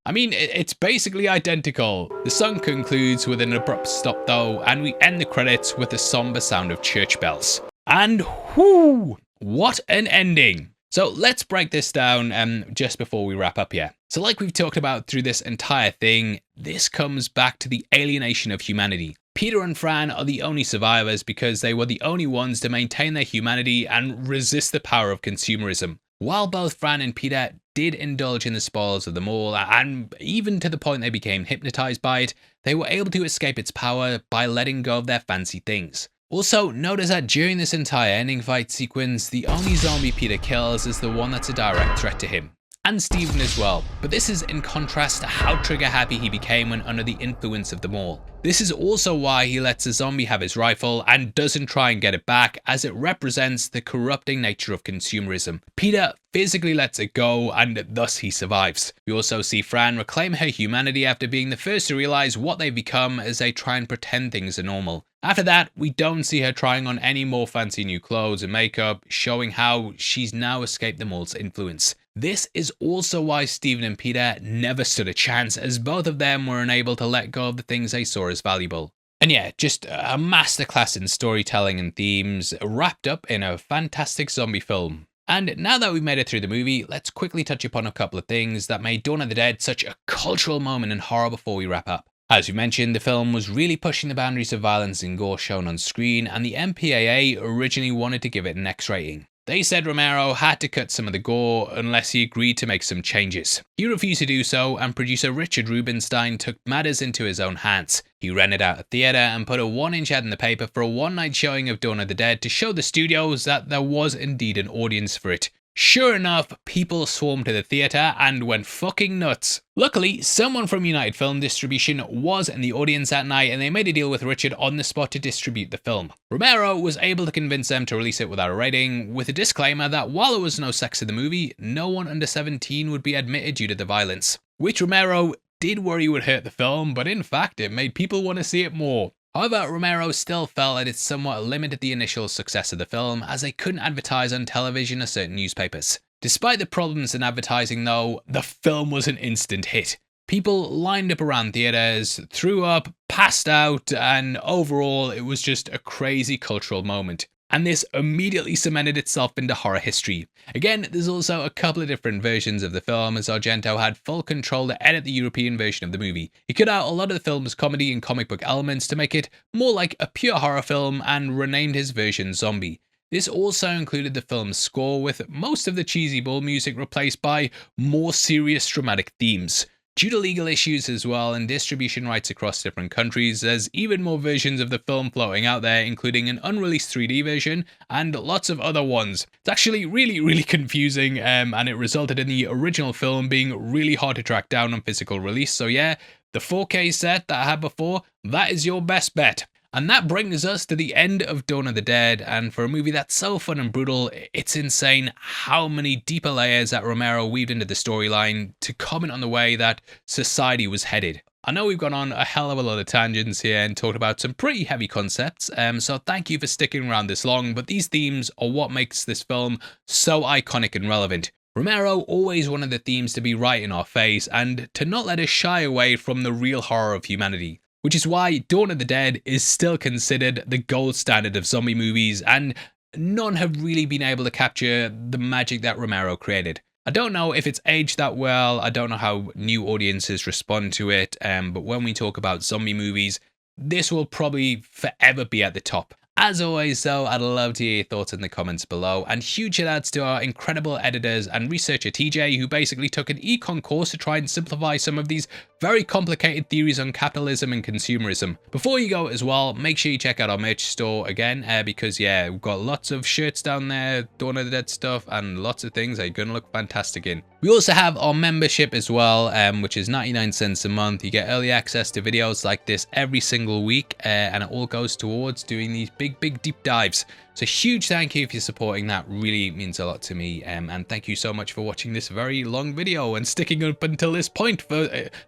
[SPEAKER 1] I mean, it's basically identical. The song concludes with an abrupt stop though, and we end the credits with the somber sound of church bells. And whoo, what an ending! So let's break this down just before we wrap up here. So like we've talked about through this entire thing, this comes back to the alienation of humanity. Peter and Fran are the only survivors because they were the only ones to maintain their humanity and resist the power of consumerism. While both Fran and Peter did indulge in the spoils of the mall, and even to the point they became hypnotized by it, they were able to escape its power by letting go of their fancy things. Also, notice that during this entire ending fight sequence, the only zombie Peter kills is the one that's a direct threat to him. And Steven as well, but this is in contrast to how trigger happy he became when under the influence of the mall. This is also why he lets the zombie have his rifle and doesn't try and get it back, as it represents the corrupting nature of consumerism. Peter physically lets it go, and thus he survives. We also see Fran reclaim her humanity after being the first to realize what they've become as they try and pretend things are normal. After that, we don't see her trying on any more fancy new clothes and makeup, showing how she's now escaped the mall's influence. This is also why Steven and Peter never stood a chance, as both of them were unable to let go of the things they saw as valuable. And yeah, just a masterclass in storytelling and themes, wrapped up in a fantastic zombie film. And now that we've made it through the movie, let's quickly touch upon a couple of things that made Dawn of the Dead such a cultural moment in horror before we wrap up. As we mentioned, the film was really pushing the boundaries of violence and gore shown on screen, and the MPAA originally wanted to give it an X rating. They said Romero had to cut some of the gore unless he agreed to make some changes. He refused to do so, and producer Richard Rubinstein took matters into his own hands. He rented out a theatre and put a 1-inch ad in the paper for a one-night showing of Dawn of the Dead to show the studios that there was indeed an audience for it. Sure enough, people swarmed to the theatre and went fucking nuts. Luckily, someone from United Film Distribution was in the audience that night, and they made a deal with Richard on the spot to distribute the film. Romero was able to convince them to release it without a rating, with a disclaimer that while there was no sex in the movie, no one under 17 would be admitted due to the violence. Which Romero did worry would hurt the film, but in fact it made people want to see it more. However, Romero still felt that it somewhat limited the initial success of the film, as they couldn't advertise on television or certain newspapers. Despite the problems in advertising though, the film was an instant hit. People lined up around theatres, threw up, passed out, and overall it was just a crazy cultural moment. And this immediately cemented itself into horror history. Again, there's also a couple of different versions of the film, as Argento had full control to edit the European version of the movie. He cut out a lot of the film's comedy and comic book elements to make it more like a pure horror film, and renamed his version Zombie. This also included the film's score, with most of the cheesy bull music replaced by more serious dramatic themes. Due to legal issues as well and distribution rights across different countries, there's even more versions of the film floating out there, including an unreleased 3D version and lots of other ones. It's actually really confusing, and it resulted in the original film being really hard to track down on physical release. So yeah, the 4K set that I had before, that is your best bet. And that brings us to the end of Dawn of the Dead, and for a movie that's so fun and brutal, it's insane how many deeper layers that Romero weaved into the storyline to comment on the way that society was headed. I know we've gone on a hell of a lot of tangents here and talked about some pretty heavy concepts, so thank you for sticking around this long, but these themes are what makes this film so iconic and relevant. Romero always wanted the themes to be right in our face and to not let us shy away from the real horror of humanity. Which is why Dawn of the Dead is still considered the gold standard of zombie movies, and none have really been able to capture the magic that Romero created. I don't know if it's aged that well, I don't know how new audiences respond to it, but when we talk about zombie movies, this will probably forever be at the top. As always though, I'd love to hear your thoughts in the comments below, and huge shout outs to our incredible editors and researcher TJ, who basically took an econ course to try and simplify some of these very complicated theories on capitalism and consumerism. Before you go as well, make sure you check out our merch store again, because yeah, we've got lots of shirts down there, Dawn of the Dead stuff, and lots of things that are going to look fantastic in. We also have our membership as well, which is 99 cents a month. You get early access to videos like this every single week, and it all goes towards doing these big deep dives. So huge thank you for supporting, that really means a lot to me, and thank you so much for watching this very long video and sticking up until this point.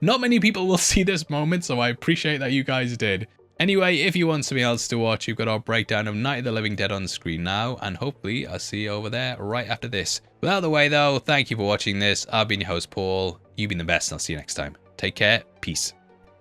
[SPEAKER 1] Not many people will see this moment, so I appreciate that you guys did. Anyway, if you want something else to watch, you've got our breakdown of Night of the Living Dead on screen now, and hopefully I'll see you over there right after this. Without the way though, thank you for watching this. I've been your host Paul, you've been the best, and I'll see you next time. Take care, peace.